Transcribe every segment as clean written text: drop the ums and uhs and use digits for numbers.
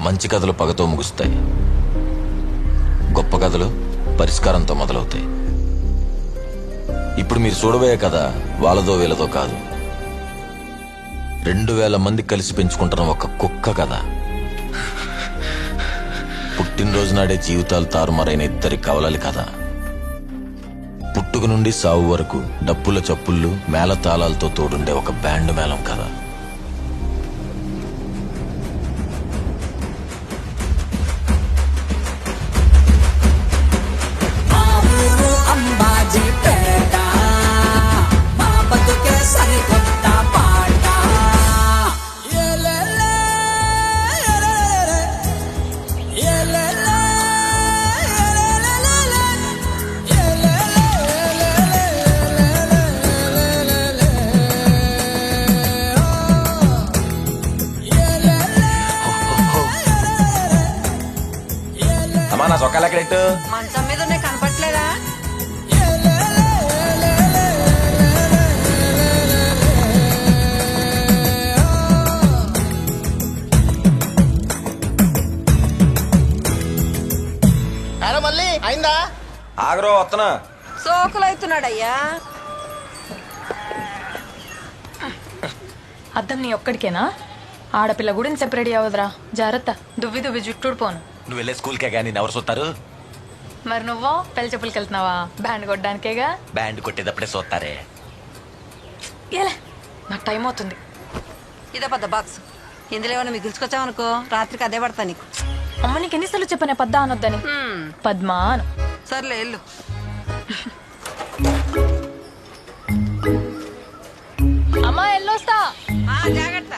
మంచి కథలు పగతో ముగుస్తాయి, గొప్ప కథలు పరిష్కారంతో మొదలవుతాయి. ఇప్పుడు మీరు చూడబోయే కథ వాళ్ళదో వీళ్ళదో కాదు, 2000 మంది కలిసి పెంచుకుంటున్న ఒక కుక్క కథ. పుట్టినరోజు నాడే జీవితాలు తారుమారైన 2 కవలలి కథ. పుట్టుక నుండి సావు వరకు డప్పుల చప్పుళ్ళు మేళతాళాలతో తోడుండే ఒక బ్యాండ్ మేళం కథ. నా చొక్కాలు ఎక్కడెట్టు మంచం మీద ఉన్నాయి, కనపట్లేదా? అరే మళ్ళీ అయిందా? ఆగరో వస్తున్నా. సోకులు అవుతున్నాడయ్యా. అద్దం నీ ఒక్కడికేనా? ఆడపిల్ల గుడిని సెపరేట్ అవ్వదురా, జాగ్రత్త. దువ్వి దువ్వి జుట్టుడు పోను. నువ్వు వెళ్ళే స్కూల్కే కానీ ఎవరు చూస్తారు? మరి నువ్వు పెళ్లి చెప్పులకి వెళ్తున్నావా? బ్యాండ్ కొట్టడానికేగా. బ్యాండ్ కొట్టేటప్పుడే చూస్తారే. ఏలే, నాకు టైం అవుతుంది. ఇదే పెద్ద బాక్స్, ఇందులో ఏమైనా మిగిల్చుకొచ్చావనుకో రాత్రికి అదే పడతా నీకు. అమ్మ నీకు ఎన్నిసార్లు చెప్పనే పద్దా అనొద్దని. పద్మా అను. సర్లే వెళ్ళు. అమ్మా ఎల్లొస్తా. జాగ్రత్త.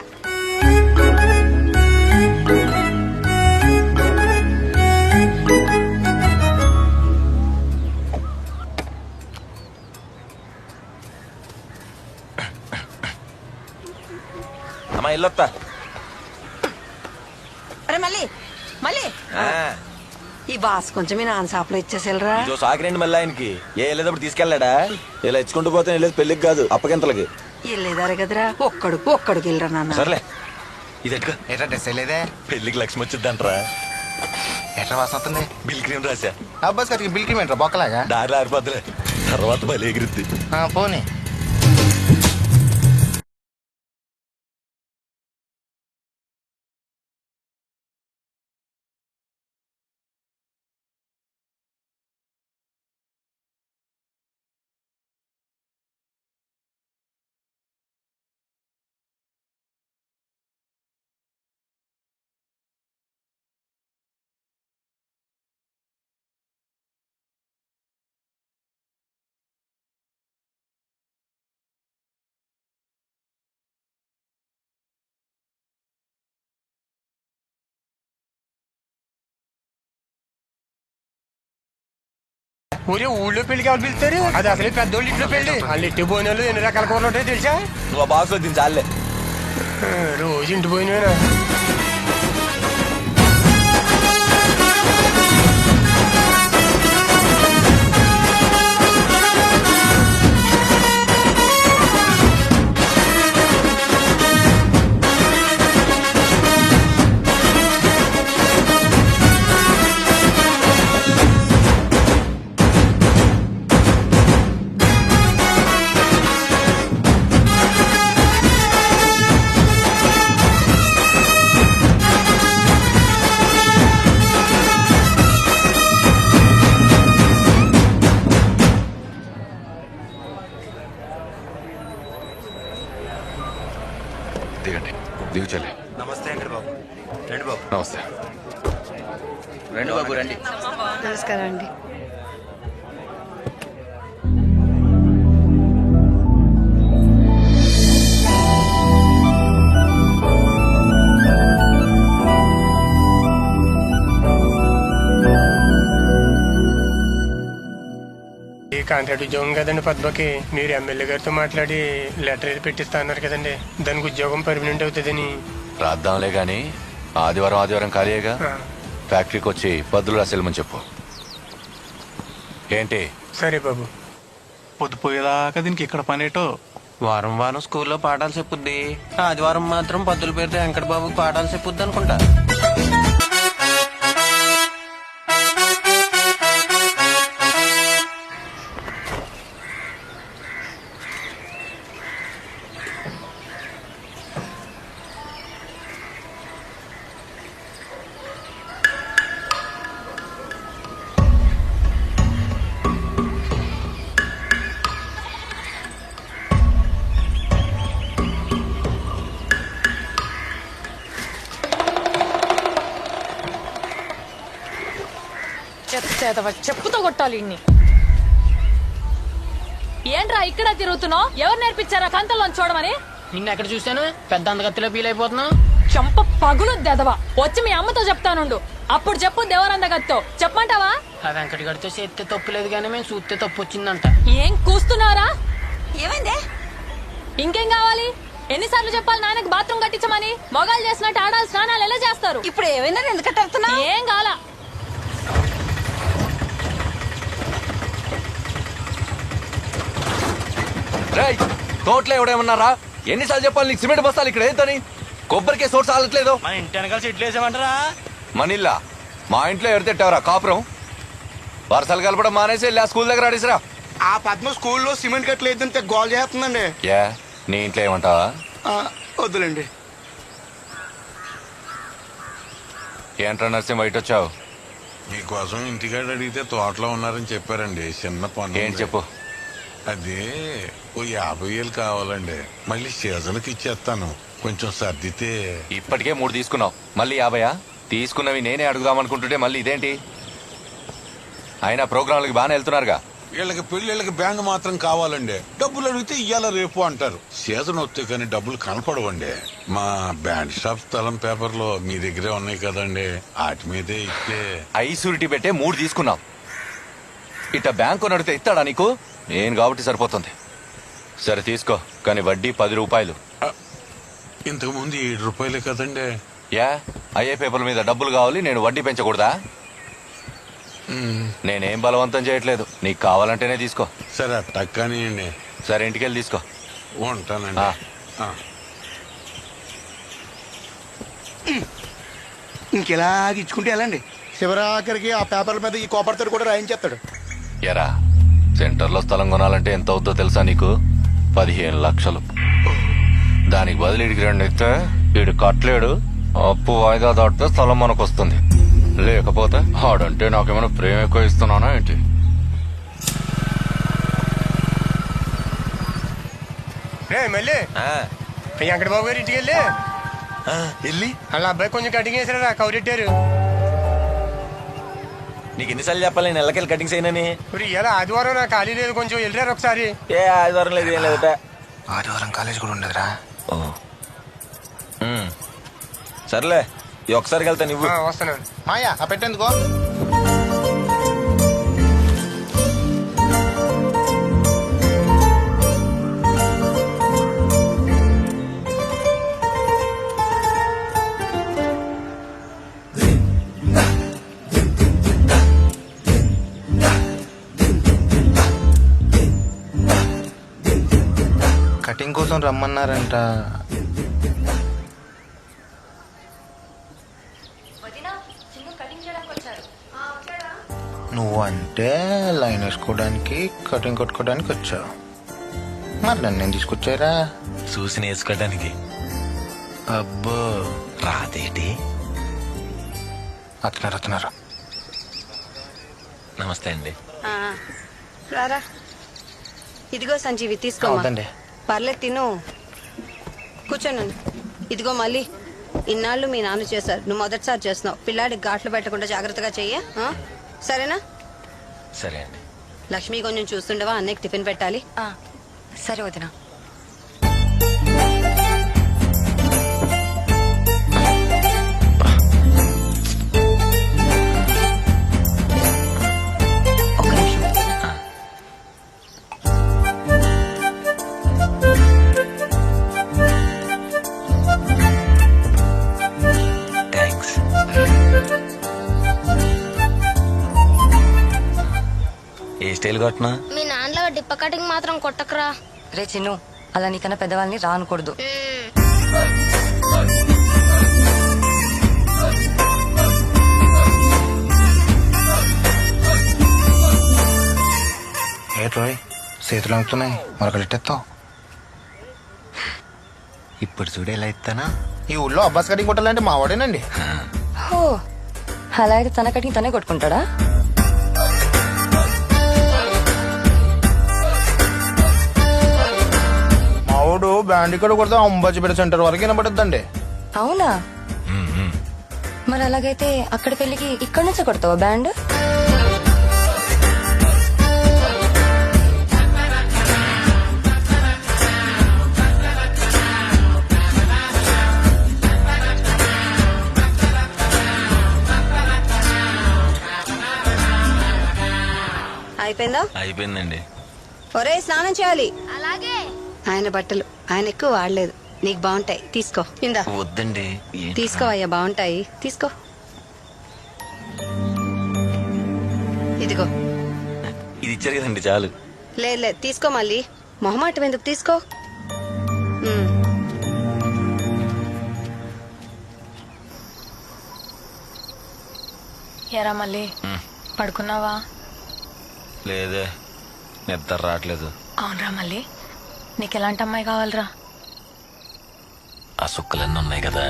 అమ్మా వెళ్ళొస్తా. అరే మళ్ళీ మళ్ళీ ఈ బాస్ కొంచెం మీ నాన్న షాప్లో ఇచ్చేసేలరా. సాకిరండి మళ్ళీ ఆయనకి ఏ వెళ్ళేటప్పుడు తీసుకెళ్ళాడా? ఇలా ఇచ్చుకుంటూ పోతే వెళ్ళేది పెళ్లికి కాదు, అప్పగింతలకి. వెళ్ళేదారే కదరా, ఒక్కడికి వెళ్ళరా నాన్న. సర్లే ఇది ఎట్టుకో. ఎట్లా డ్రెస్ వెళ్ళేదే? పెళ్లికి లక్ష్మి వచ్చిద్దంటరా. ఎట్లా వాసన వస్తుంది? బిల్ క్రీమ్ రాసా. అబ్బాస్ గారికి బిల్ క్రీమ్ ఏంట్రా బొక్కలాగా? దారిలో ఆరిపోద్దులే, తర్వాత బలి ఎగిరిద్ది. పోనీ. ఊరే ఊళ్ళో పెళ్లికి ఎవరు పిలుస్తారు? అది అసలే పెద్దోళ్ళు ఇంట్లో పెళ్లి. వాళ్ళు ఇంటి పోయిన ఎన్ని రకాల కూరలు ఉంటాయో తెలుసా? నువ్వు బాక్స్ లో దీని చాలే. రోజు ఇంటి పోయినా. దిగండి, దిగు చెల్లి. నమస్తే అండి బాబు. రండి బాబు. నమస్తే. రండి బాబు రండి. నమస్కారం అండి. ఈ కాంట్రాక్ట్ ఉద్యోగం కదండి పద్మకి. మీరు ఎమ్మెల్యే గారితో మాట్లాడి లెటర్ ఏది పెట్టిస్తా అన్నారు కదండి, దానికి ఉద్యోగం పర్మనెంట్ అవుతుందని. రాద్దాంలే గాని ఆదివారం ఖాళీగా ఫ్యాక్టరీకి వచ్చి పద్దులు రాసేమని చెప్పు. ఏంటి? సరే బాబు. పొద్దుపోయేదాకా దీనికి ఇక్కడ పనేటో. వారం వారం స్కూల్లో పాఠాలు చెప్పుద్ది, ఆదివారం మాత్రం పద్దుల పేరుతో వెంకటబాబుకి పాఠాలు చెప్పుద్ది అనుకుంటా. చేతవ చెప్పుతో కొట్టాలి ఇన్ని. ఏంట్రా ఇక్కడ తిరుగుతున్నావు? ఎవరు నేర్పించారా కంతల్లో చూడమని? నిన్న ఎక్కడ చూశాను పెద్ద అందగత్తిలో ఫీల్ అయిపోతున్నావు. చంప పగులు దెదవా. వచ్చి మీ అమ్మతో చెప్తానుండు. అప్పుడు చెప్పు దేవరందగత్తో చెప్పమంటావా? ఆ వెంకట గడితో చేస్తే తప్పు లేదు కానీ మేము చూస్తే తప్పు వచ్చిందంట. ఏం కూస్తున్నారా? ఏమైందే? ఇంకేం కావాలి? ఎన్నిసార్లు చెప్పాలి నాన్నకి బాత్రూమ్ కట్టించమని? మొగాలు చేసినట్టు ఆడాలి స్నానాలు ఎలా చేస్తారు? ఇప్పుడు ఏమైందని ఎందుకంటే అడుగుతున్నా? ఏం కావాలా? రేయ్, తోటలో ఎవడేమన్నారా? ఎన్నిసార్లు చెప్పాలి నీకు సిమెంట్ బస్తాలు ఇక్కడ ఏంటని? కొబ్బరికే సోర్స్ ఆలట్లేదు. మన ఇంటి వెనకాల చెట్లు వేసామంటారా? మనిల్లా మా ఇంట్లో ఎవరితెట్టావరా కాపురం? వరసలు కలపడం మానేసి వెళ్ళి ఆ స్కూల్ దగ్గర ఆడేసిరా. ఆ పద్మ స్కూల్లో సిమెంట్ కట్టలేదంటే గోల్ చేస్తుందండి. ఏ నీ ఇంట్లో ఏమంటావా? వద్దులేండి. ఏంట్రా నర్సింగ్ బయట వచ్చావు? మీకోసం ఇంటికాడ అడిగితే తోటలో ఉన్నారని చెప్పారండి. చిన్న పని ఏంటి చెప్పు. అదే ఓ 50,000 కావాలండి. మళ్ళీ సీజన్కి ఇచ్చేస్తాను. కొంచెం సర్దితే. ఇప్పటికే 3 తీసుకున్నావు, మళ్ళీ 50? తీసుకున్నవి నేనే అడుగుదామనుకుంటుంటే మళ్ళీ ఇదేంటి? అయినా ప్రోగ్రాంలకి బాగానే వెళ్తున్నారుగా. వీళ్ళకి పెళ్ళిళ్ళకి బ్యాండ్ మాత్రం కావాలండి. డబ్బులు అడిగితే ఇయ్యాల రేపు అంటారు. సీజన్ వస్తే కానీ డబ్బులు కనపడవండి. మా బ్యాండ్ షాప్ స్థలం పేపర్లో మీ దగ్గరే ఉన్నాయి కదండి, వాటి మీదే ఇస్తే. ఐసూరిటీ పెట్టే 3 తీసుకున్నావు. ఇట్ట బ్యాంకు నడితే ఇస్తాడా నీకు? నేను కాబట్టి సరిపోతుంది. సరే తీసుకో, కానీ వడ్డీ 10 రూపాయలు. ఇంతకు ముందు 7 రూపాయలే కదండి. యా అయ్యే పేపర్ల మీద డబ్బులు కావాలి, నేను వడ్డీ పెంచకూడదా? నేనేం బలవంతం చేయట్లేదు, నీకు కావాలంటేనే తీసుకో. సరే అట్టా కానివ్వండి. సరే ఇంటికెళ్ళి తీసుకో. ఉంటానండి. ఇంకెలాగ ఇచ్చుకుంటే వెళ్ళండి. శివరాఖరికి ఆ పేపర్ల మీద ఈ కోపర్తో కూడా రాయించేస్తాడు. ఎరా సెంటర్లో స్థలం కొనాలంటే ఎంత అవుతుందో తెలుసా నీకు? 15 లక్షలు. దానికి బదులు ఇడికి 2 ఇస్తే వీడు కట్టలేడు. అప్పు వాయిదా దాటితే స్థలం మనకు వస్తుంది. లేకపోతే ఆడంటే నాకేమైనా ప్రేమ ఎక్కువ ఇస్తున్నానా ఏంటి? మళ్ళీ వెంకటబాబు గారు ఇంటికి వెళ్ళి వాళ్ళ అబ్బాయి కొంచెం కటింగ్ వేసారా కౌరెట్టారు. నీకు ఎన్నిసార్లు చెప్పాలి నేను నెలకెళ్ళి కటింగ్స్ అయినని? ఇప్పుడు ఇలా ఆదివారం నాకు ఖాళీ లేదు, కొంచెం వెళ్ళారు ఒకసారి. ఏ ఆదివారం లేదు, ఏం లేదట. ఆదివారం కాలేజ్ కూడా ఉండదురా. సర్లే ఈ ఒకసారికి వెళ్తా నువ్వు. వస్తున్నాను. మాయా ఆ పెట్టేందుకో. కటింగ్ కోసం రమ్మన్నారంట. నువ్వు అంటే లైన్ వేసుకోవడానికి కటింగ్ కొట్టుకోవడానికి వచ్చావు, మరి నన్ను తీసుకొచ్చారా? చూసి నేర్చుకోవడానికి. అబ్బో రాదేటి? అతనారు. నమస్తే అండి. రారా, ఇదిగో సంజీవి తీసుకో. అవునండి. పర్లేదు తిను, కూర్చోనండి. ఇదిగో మళ్ళీ ఇన్నాళ్ళు మీ నాన్న చేశారు, నువ్వు మొదటిసారి చేస్తున్నావు. పిల్లాడికి ఘాట్లు పెట్టకుండా జాగ్రత్తగా చెయ్య, సరేనా? సరే అండి. లక్ష్మి కొంచెం చూస్తుండవా, అన్నయ్యకి టిఫిన్ పెట్టాలి. సరే వదినా. ఏ స్టైల్ కొట్టినా? మీ నాన్నలో డిప్ప కటింగ్ మాత్రం కొట్టకరా. రే చిన్ను, అలా నీకన్నా పెద్దవాళ్ళని రానకూడదు. ఏ రోయ్ చేతులు అవుతున్నాయి, మరొకటెత్తావు. ఇప్పుడు చూడు ఎలా ఇస్తానా? ఈ ఊళ్ళో అబ్బాస్ కటింగ్ కొట్టాలంటే మా వాడేనండి. అలా అయితే తన కటింగ్ తనే కొట్టుకుంటాడా? మావాడు బ్యాండ్ ఇక్కడ కొడితే అంబాజీపేట సెంటర్ వరకు వినబడుద్దండి. అవునా? మరి అలాగైతే అక్కడికి వెళ్ళి ఇక్కడ నుంచే కొడతావా బ్యాండ్? అయిపోయిందా? అయిపోయిందండి. ఒరే స్నానం చేయాలి. అలాగే. ఆయన బట్టలు ఆయన ఎక్కువ వాడలేదు, నీకు బాగుంటాయి, తీసుకో. ఇందా వద్దండి. తీసుకో అయ్యా, బాగుంటాయి, తీసుకో. ఇదిగో. ఇది ఇచ్చారు కదండి, చాలు. లేదు తీసుకో, మళ్ళీ మొహమాటం ఎందుకు, తీసుకో. ఎరా మళ్ళీ పడుకున్నావా? లేదే, నిద్ర రావట్లేదు. అవునరా మళ్ళీ, నీకు ఎలాంటి అమ్మాయి కావాలరా? ఆ సుక్కలన్నీ ఉన్నాయి కదా,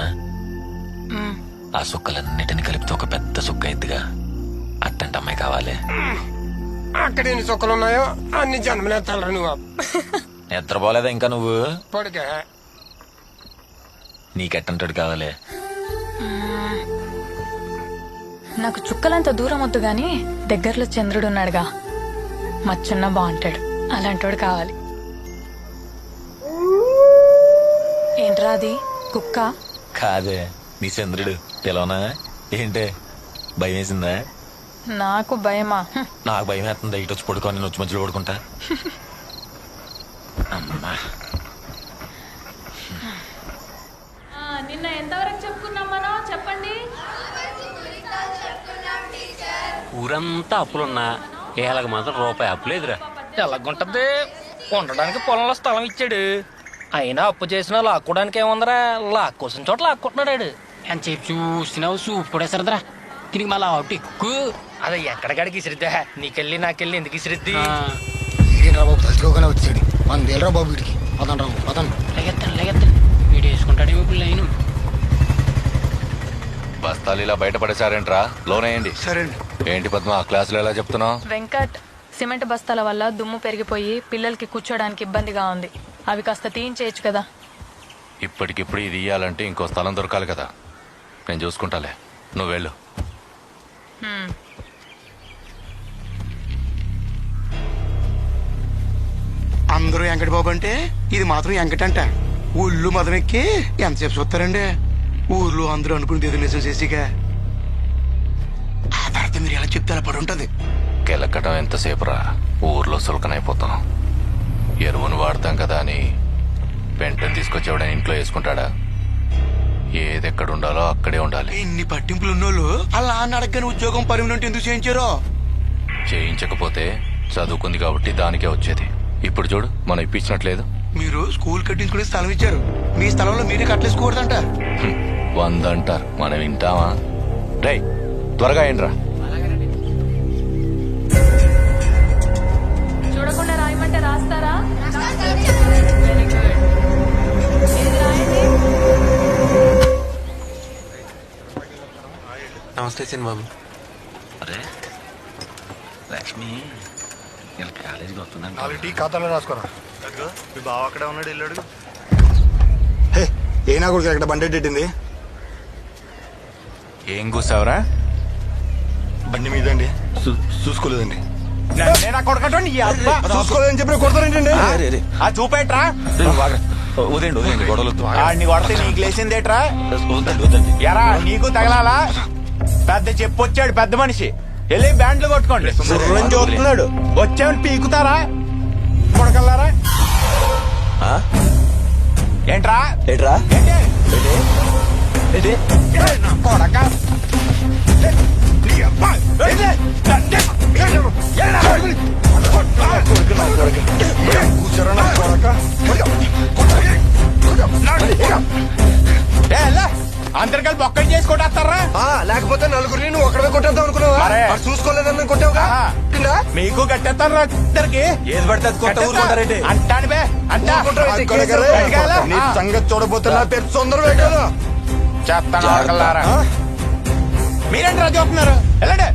ఆ సుక్కలన్నిటిని కలిపితే ఒక పెద్ద సుక్క ఎద్దుగా అట్టంటి అమ్మాయి కావాలి. అక్కడ ఎన్ని చుక్కలు ఉన్నాయో అన్ని జన్మలేస్తాడు నువ్వు. నిద్రపోలేదా ఇంకా నువ్వు? పడుకే. నీకెట్టంటాడు కావాలి? నాకు చుక్కలంత దూరం వద్దు గాని దగ్గరలో చంద్రుడు ఉన్నాడుగా, మచ్చన్న బాగుంటాడు, అలాంటోడు కావాలి. ఏంట్రా అది, కుక్క? కాదే, నీ చంద్రుడు. పిలవనా ఏంటే? భయం వేసిందా? నాకు భయమా? నాకు భయం వేస్తుంది. ఇటు వచ్చి పడుకో, నేను వచ్చి మధ్యలో పడుకుంటా. అమ్మా, నిన్న ఎంతవరకు చెప్పుకున్నాం మనం, చెప్పండి. ఊరంతా అప్పులున్నా ఏళ్ళకి మాత్రం రూపాయి అప్పులేదురా. ఎలాగుంటది, ఉండడానికి పొలంలో స్థలం ఇచ్చాడు. అయినా అప్పు చేసినా లాక్కోడానికి ఏముందరా, లాక్కోసిన చోట లాక్కుంటున్నాడు. అని చెప్పి చూసినావు, చూపు కూడా సరదరా. దీనికి మళ్ళీ అవుట్ ఎక్కువ. అది ఎక్కడికాడికి ఇసిరిద్దా, నీకెళ్ళి నాకెళ్ళి ఎందుకు ఇసిరిద్ది? బాబు తలుచుకోగానే వచ్చాడు, మన దేలరా బాబు వీడికి. పదండి రాబు, పదండి. లెగెత్తాను వీడు వేసుకుంటాడేమో ఇప్పుడు లైను. బస్తాలు ఇలా బయటపడేశారేంట్రా, లోనేయండి. సరే అండి. ఏంటి పద్మ, ఆ క్లాసులో ఎలా చెప్తున్నావు? వెంకట్, సిమెంట్ బస్తాల వల్ల దుమ్ము పెరిగిపోయి పిల్లలకి కూర్చోడానికి ఇబ్బందిగా ఉంది, అవి కాస్త తీయించేయచ్చు కదా. ఇప్పటికిప్పుడు ఇది ఇయ్యాలంటే ఇంకో స్థలం దొరకాలి కదా. నేను చూసుకుంటాలే, నువ్వు వెళ్ళు. అందరూ వెంకట బాబు అంటే ఇది మాత్రం వెంకటంట. ఊళ్ళు మదం ఎక్కి ఎంతసేపు చూస్తారండి? ఊర్లో అందరూ అనుకుని ఏదో నిజం చేసిగా ఆ తర్వాత మీరు ఎలా చెప్తే అలా పడి ఉంటది. కెలక్కడం ఎంతసేపు రా, ఊర్లో సులకనైపోతాం. ఎరువును వాడతాం కదా అని పెంటను తీసుకొచ్చేవాడని ఇంట్లో వేసుకుంటాడా? ఏదెక్కడ ఉండాలో అక్కడే ఉండాలి. ఇన్ని పట్టింపులు ఉన్నోళ్ళు అలా అడగని ఉద్యోగం పర్మనెంట్ ఎందుకు చేయించారో? చేయించకపోతే చదువుకుంది కాబట్టి దానికే వచ్చేది. ఇప్పుడు చూడు, మనం ఇప్పించినట్లేదు. మీరు స్కూల్ కట్టించుకునే స్థలం ఇచ్చారు, మీ స్థలంలో మీరే కట్టలేసుకోకూడదంట. 100 అంటారు, మనం వింటామా? రేయ్, త్వరగా ఏంట్రా. చూడకుండా రాయమంటే రాస్తారా? Very good. ఏది రాయండి? నమస్తే చిన్నబాబు. అరే లక్ష్మి ఇలా కాలేజీకి వస్తుందండి. 4 టీ ఖాతాలో రాసుకోరా. మీ బావ అక్కడే ఉన్నాడు, వెళ్ళాడు. ఏనా కూడా ఇక్కడ బండి ఎట్టింది? ఏం కూసావరా? బండి మీద అండి, చూసుకోలేదండి. చూసుకోలేదని చెప్పి కొడతారేంటండి? చూపేట్రా. వదండి వదండి, గొడవలు ఆడిని కొడితే నీకు లేచిందేట్రా? వద్దండి వద్దండి. ఎరా నీకు తగలాలా? పెద్ద చెప్పొచ్చాడు పెద్ద మనిషి, వెళ్ళి బ్యాండ్లు కొట్టుకోండి. చూస్తున్నాడు, వచ్చామని పీకుతారా కొడకల్లారా? ఏంట్రా ఏట్రా కొడక అందరికీ బొక్కలు చేసి కొట్టేస్తారా? లేకపోతే నలుగురిని నువ్వు ఒక్కడే కొట్టేద్దాం అనుకున్నావా? చూసుకోలేదని కొట్టావుగా. మీకు కట్టేస్తారా? ఇద్దరికి ఏది పడితే అది కొట్ట ఊరుకుంటారండి. అంటాను బే అంటా. నీ సంగతి చూడబోతే నా పేరు తొందర వేయగలరు. చెప్తాను, మీరేంటి చూస్తున్నారు? వెళ్ళండి.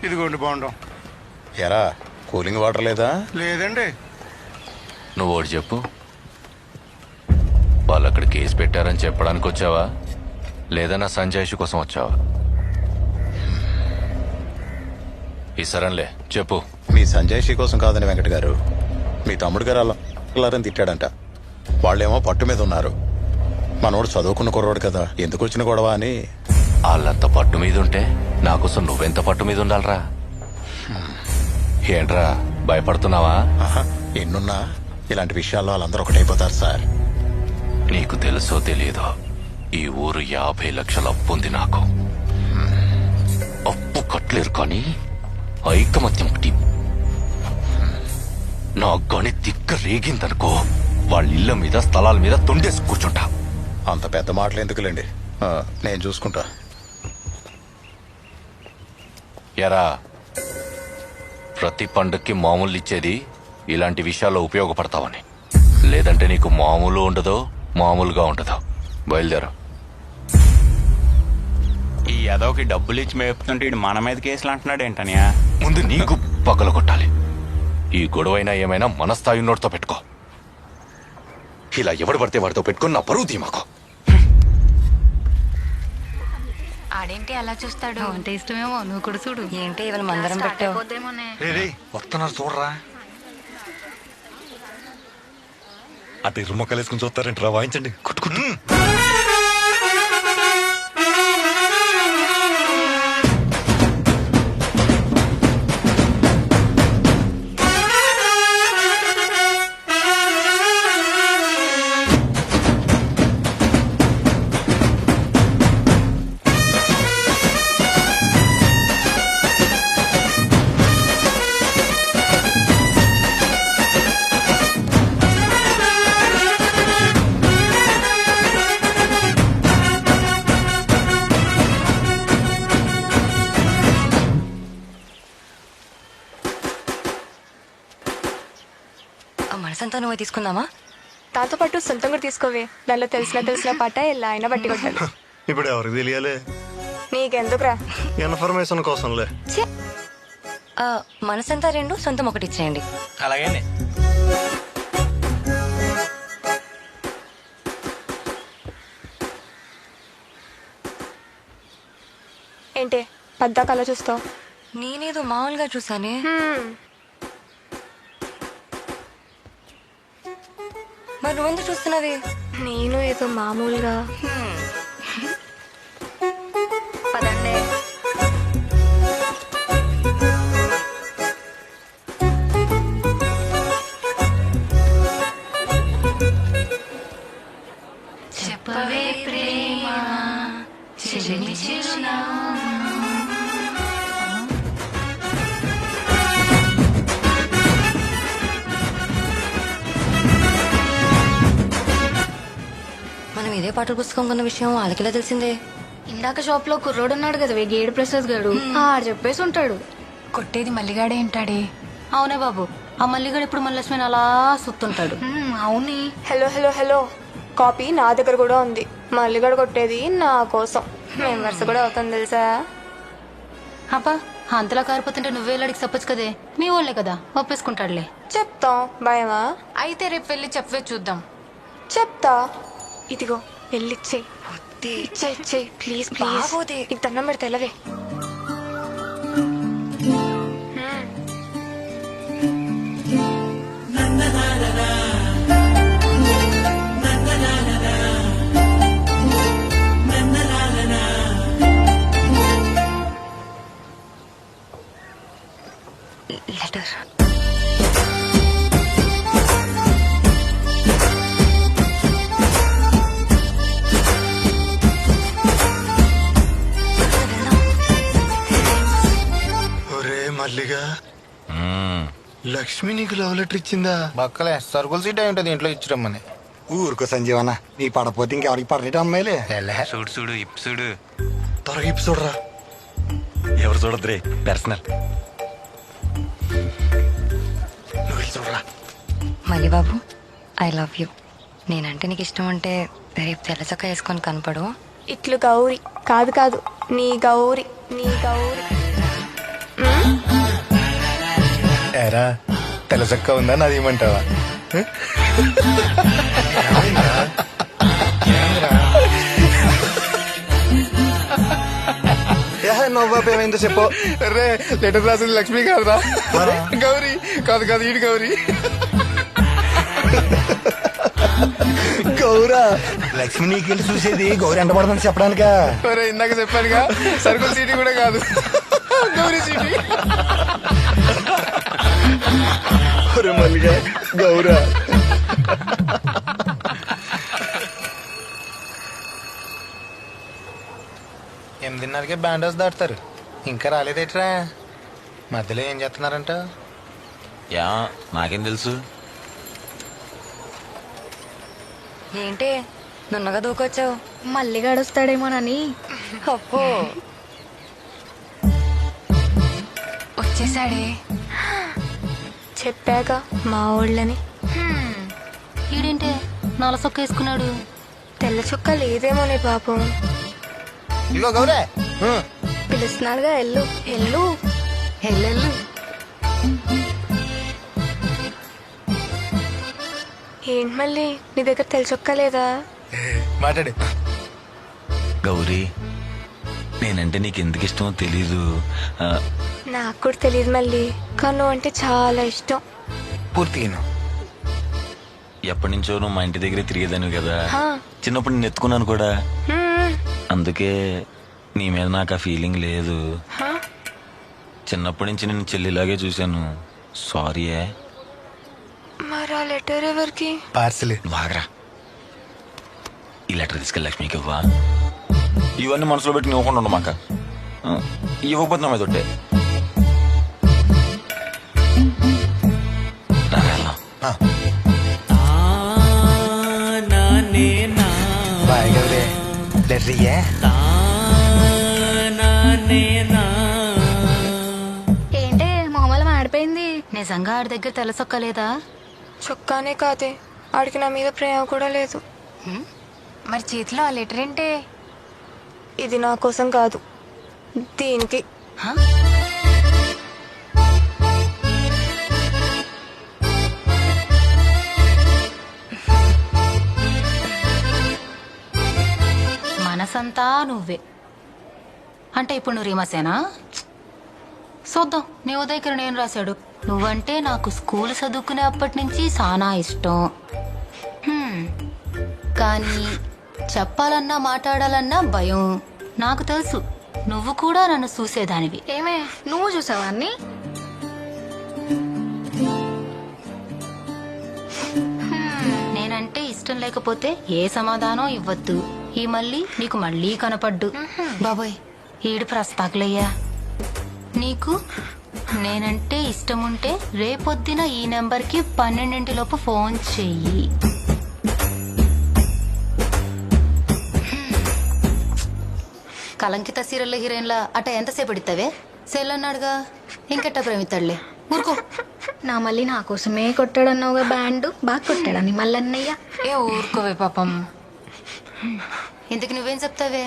ఇదిగోండి బాగుండం. ఎరా కూలింగ్ వాటర్ లేదా? లేదండి. నువ్వు ఒకటి చెప్పు, వాళ్ళు అక్కడ కేసు పెట్టారని చెప్పడానికి వచ్చావా, లేదా నా సంజాయిషి కోసం వచ్చావా? ఈ సరంలే చెప్పు. మీ సంజాయిషి కోసం కాదని వెంకట గారు, మీ తమ్ముడు గారు అల్లారని తిట్టాడంట. వాళ్ళేమో పట్టు మీద ఉన్నారు. మనోడు చదువుకున్న కుర్రోడు కదా, ఎందుకు వచ్చిన గొడవ అని వాళ్ళంత పట్టు మీద ఉంటే నాకోసం నువ్వెంత పట్టు మీద ఉండాలరా? ఏంట్రా భయపడుతున్నావా? ఎన్నున్నా ఇలాంటి విషయాల్లో వాళ్ళందరూ ఒకటైపోతారు సార్. నీకు తెలుసో తెలియదో ఈ ఊరు 50 లక్షల అప్పు ఉంది నాకు. అప్పు కట్టలేరు కానీ ఐకమత్యం ఒకటి. నా గని తిక్క రేగిందనుకో వాళ్ళ ఇళ్ళ మీద స్థలాల మీద తొండేసి కూర్చుంటా. అంత పెద్ద మాటలు ఎందుకులేండి, నేను చూసుకుంటా. ఎరా, ప్రతి పండుగకి మామూలు ఇచ్చేది ఇలాంటి విషయాల్లో ఉపయోగపడతావని. లేదంటే నీకు మామూలు ఉండదు, మామూలుగా ఉండదు. బయలుదేరు. ఈ యదవకి డబ్బులు ఇచ్చి మేపుతుంటే ఇటు మన మీద కేసులు అంటున్నాడు ఏంటనియా? ముందు నీకు పగల కొట్టాలి. ఈ గొడవైనా ఏమైనా మన స్థాయి నోటితో పెట్టుకో. ఇలా ఎవడు పడితే వాడితో పెట్టుకుని నా పరువు తీమాకో. ఆడేంటి అలా చూస్తాడు? అంటే ఇష్టమేమో, నువ్వు కూడా చూడు. ఏంటి ఇవాళ మందరం పెట్టావు? వస్తున్నారు చూడరా. అటు ఇరు మొక్కలు వేసుకుని చూస్తారంటారా? వాయించండి. కుట్టుకుంటు మనసంతా నువ్వే తీసుకుందామా? దాంతో పాటు సొంతం కూడా తీసుకోవే. దానిలో తెలిసిన పాట ఎలా అయినా బట్టి కొట్టాలి. ఇప్పుడు ఎవరికి తెలియాలి? నీకెందుకురా? ఇన్ఫర్మేషన్ కోసంలే. మనసంతా 2, సొంతం 1 ఇచ్చేయండి. అలాగే. ఏంటి పద్దాక అలా చూస్తావు? నేనేదో మామూలుగా చూసానే. మరి నువ్వెందుకు చూస్తున్నావి? నేను ఏదో మామూలుగా. పదండి. చెప్పవే ప్రేమ చిలిమి చిరునామా. మనం ఇదే పాటల పుస్తకం కొన్న విషయం వాళ్ళకిలా తెలిసిందే. ఇందాక షాప్ లో కుర్రోడు ఉన్నాడు కదా గేడు ప్రసాద్ గారు, ఆడు చెప్పేసి ఉంటాడు. కొట్టేది మల్లిగాడే ఏంటాడే? అవునే బాబు, ఆ మల్లిగాడు ఇప్పుడు మల్లస్మిని అలా సుత్తుంటాడు. అవునే. హలో హలో హలో, కాపీ నా దగ్గర కూడా ఉంది. మల్లిగాడు కొట్టేది నా కోసం. మేము వరుస కూడా అవుతాం తెలుసా? అబ్బా, అంతలా కారిపోతుంటే నువ్వే అడిగి చెప్పొచ్చు కదే. మీ వాళ్ళే కదా, ఒప్పేసుకుంటాడులే. చెప్తాం. భయమా? అయితే రేపు వెళ్ళి చెప్పవే చూద్దాం. చెప్తా. ఇదిగో వెళ్ళిచ్చే. ఇచ్చే ప్లీజ్ ప్లీజ్. నీకు దండం పెడితే వెళ్ళవే. లెటర్. మల్లిగా, లక్ష్మి నీకు లవ్ లెటర్ ఇచ్చిందా? బక్కలే సరుకుల సీట్ అయి ఉంటుంది ఇంట్లో ఇచ్చిరమ్మని. ఊరుకో సంజీవన్న, నీ పడపోతే ఇంకెవరికి పడలేట అమ్మాయిలే. చూడు చూడు ఇప్పు చూడు. త్వరగా ఇప్పు చూడరా. ఎవరు చూడద్రే, పర్సనల్. నువ్వు వెళ్ళి చూడరా. మళ్ళీ బాబు, ఐ లవ్ యూ. నేనంటే నీకు ఇష్టం అంటే రేపు తెల్లచక్క వేసుకొని కనపడు. ఇట్లు గౌరీ కాదు కాదు, నీ గౌరీ, నీ గౌరీ. ఏరా తెలసక్క ఉందా? నాది ఇమ్మంటావా? నవ్వాపు ఏమైందో చెప్పు. రే, లెటర్ రాసింది లక్ష్మి కాదురా, గౌరీ. కాదు కాదు, ఈడు గౌరీ. గౌరా లక్ష్మి నీకెళ్ళి చూసేది గౌరీ ఎంత పడుతుంది చెప్పడానికా? ఇందాక చెప్పానుగా సరుకుల సీటీ కూడా కాదు, గౌరీ సీటీ. మల్లిగా గౌరా 8:30కే బ్యాండ్ హౌస్ దాటుతారు, ఇంకా రాలేదేట్రా? మధ్యలో ఏం చేస్తున్నారంట? యా నాకేం తెలుసు. ఏంటి నున్నగా దూకొచ్చావు? మళ్ళీ గడుస్తాడేమోనని. అప్పో వచ్చేసాడే, చెప్పాక మా ఊళ్ళని. ఈడేంటే నల్ల సొక్క వేసుకున్నాడు? తెల్ల చుక్క లేదేమోనే పాపం. ఇగో గౌరే పిలుస్తున్నాడుగా, ఎల్లు ఎల్లు ఎల్లెల్లు. ఏంటి మళ్ళీ నీ దగ్గర తెల్ల చుక్క లేదా? మాట్లాడు. గౌరీ నేనంటే నీకు ఎందుకు ఇష్టమో తెలీదు. నాకు కూడా తెలియదు మళ్ళీ, కానీ నువ్వు అంటే చాలా ఇష్టం. పూర్తిగా ఎప్పటి నుంచో నువ్వు మా ఇంటి దగ్గరే తిరిగేదాను కదా. హా. చిన్నప్పుడు నేను ఎత్తుకున్నాను కూడా, హ్మ్. అందుకే నీ మీద నాకు ఆ ఫీలింగ్ లేదు. హా? చిన్నప్పటి నుంచి నేను చెల్లిలాగే చూశాను. సారీయే. మరి ఆ లెటర్ ఎవరికి? పార్సల్. బాగరా ఈ లెటర్ తీసుకెళ్ళి లక్ష్మికి ఇవ్వా. ఇవన్నీ మనసులో పెట్టి ఇవ్వకుండా ఉండమాక. ఇవ్వకపోతే నా మీద ఒట్టే. బాయ్ గౌరే. లెటర్ ఇయ్యే. ఏంటే మొహమలం ఆడిపోయింది? నిజంగా ఆడి దగ్గర తెల్ల సొక్క లేదా? చొక్కానే కాదే, ఆడికి నా మీద ప్రేమ కూడా లేదు. మరి చేతిలో ఆ లెటర్ ఏంటే? ఇది నా కోసం కాదు, దీనికి. మనసంతా నువ్వే అంటే ఇప్పుడు నువ్వు రీమసేనా? చూద్దాం. నీ ఉదయకిరణ్ నేను రాశాడు. నువ్వంటే నాకు స్కూల్ చదువుకునే అప్పటి నుంచి చాలా ఇష్టం. కానీ చెప్పాలన్నా మాట్లాడాలన్నా భయం. నాకు తెలుసు నువ్వు కూడా నన్ను చూసేదానివి. ఏమే నువ్వు చూసావా అన్ని? నేనంటే ఇష్టం లేకపోతే ఏ సమాధానం ఇవ్వద్దు. ఈ మళ్ళీ నీకు మళ్ళీ కనపడ్డు. బాబోయ్ ఈడు ప్రస్తాకులయ్యా. నీకు నేనంటే ఇష్టం ఉంటే రేపొద్దున ఈ నెంబర్కి 12 ఫోన్ చెయ్యి. కలంకిత సీరియల్ హీరోయిన్లా అట ఎంతసేపు ఎడతావే? సెల్ అన్నాడుగా, ఇంకెట్ట ప్రేమిస్తాడులే. ఊరుకో. నా మళ్ళీ నా కోసమే కొట్టాడన్నావుగా బ్యాండ్, బాగా కొట్టాడని మల్లన్నయ్య. ఏ ఊరుకోవే పాపం. ఇంతకు నువ్వేం చెప్తావే?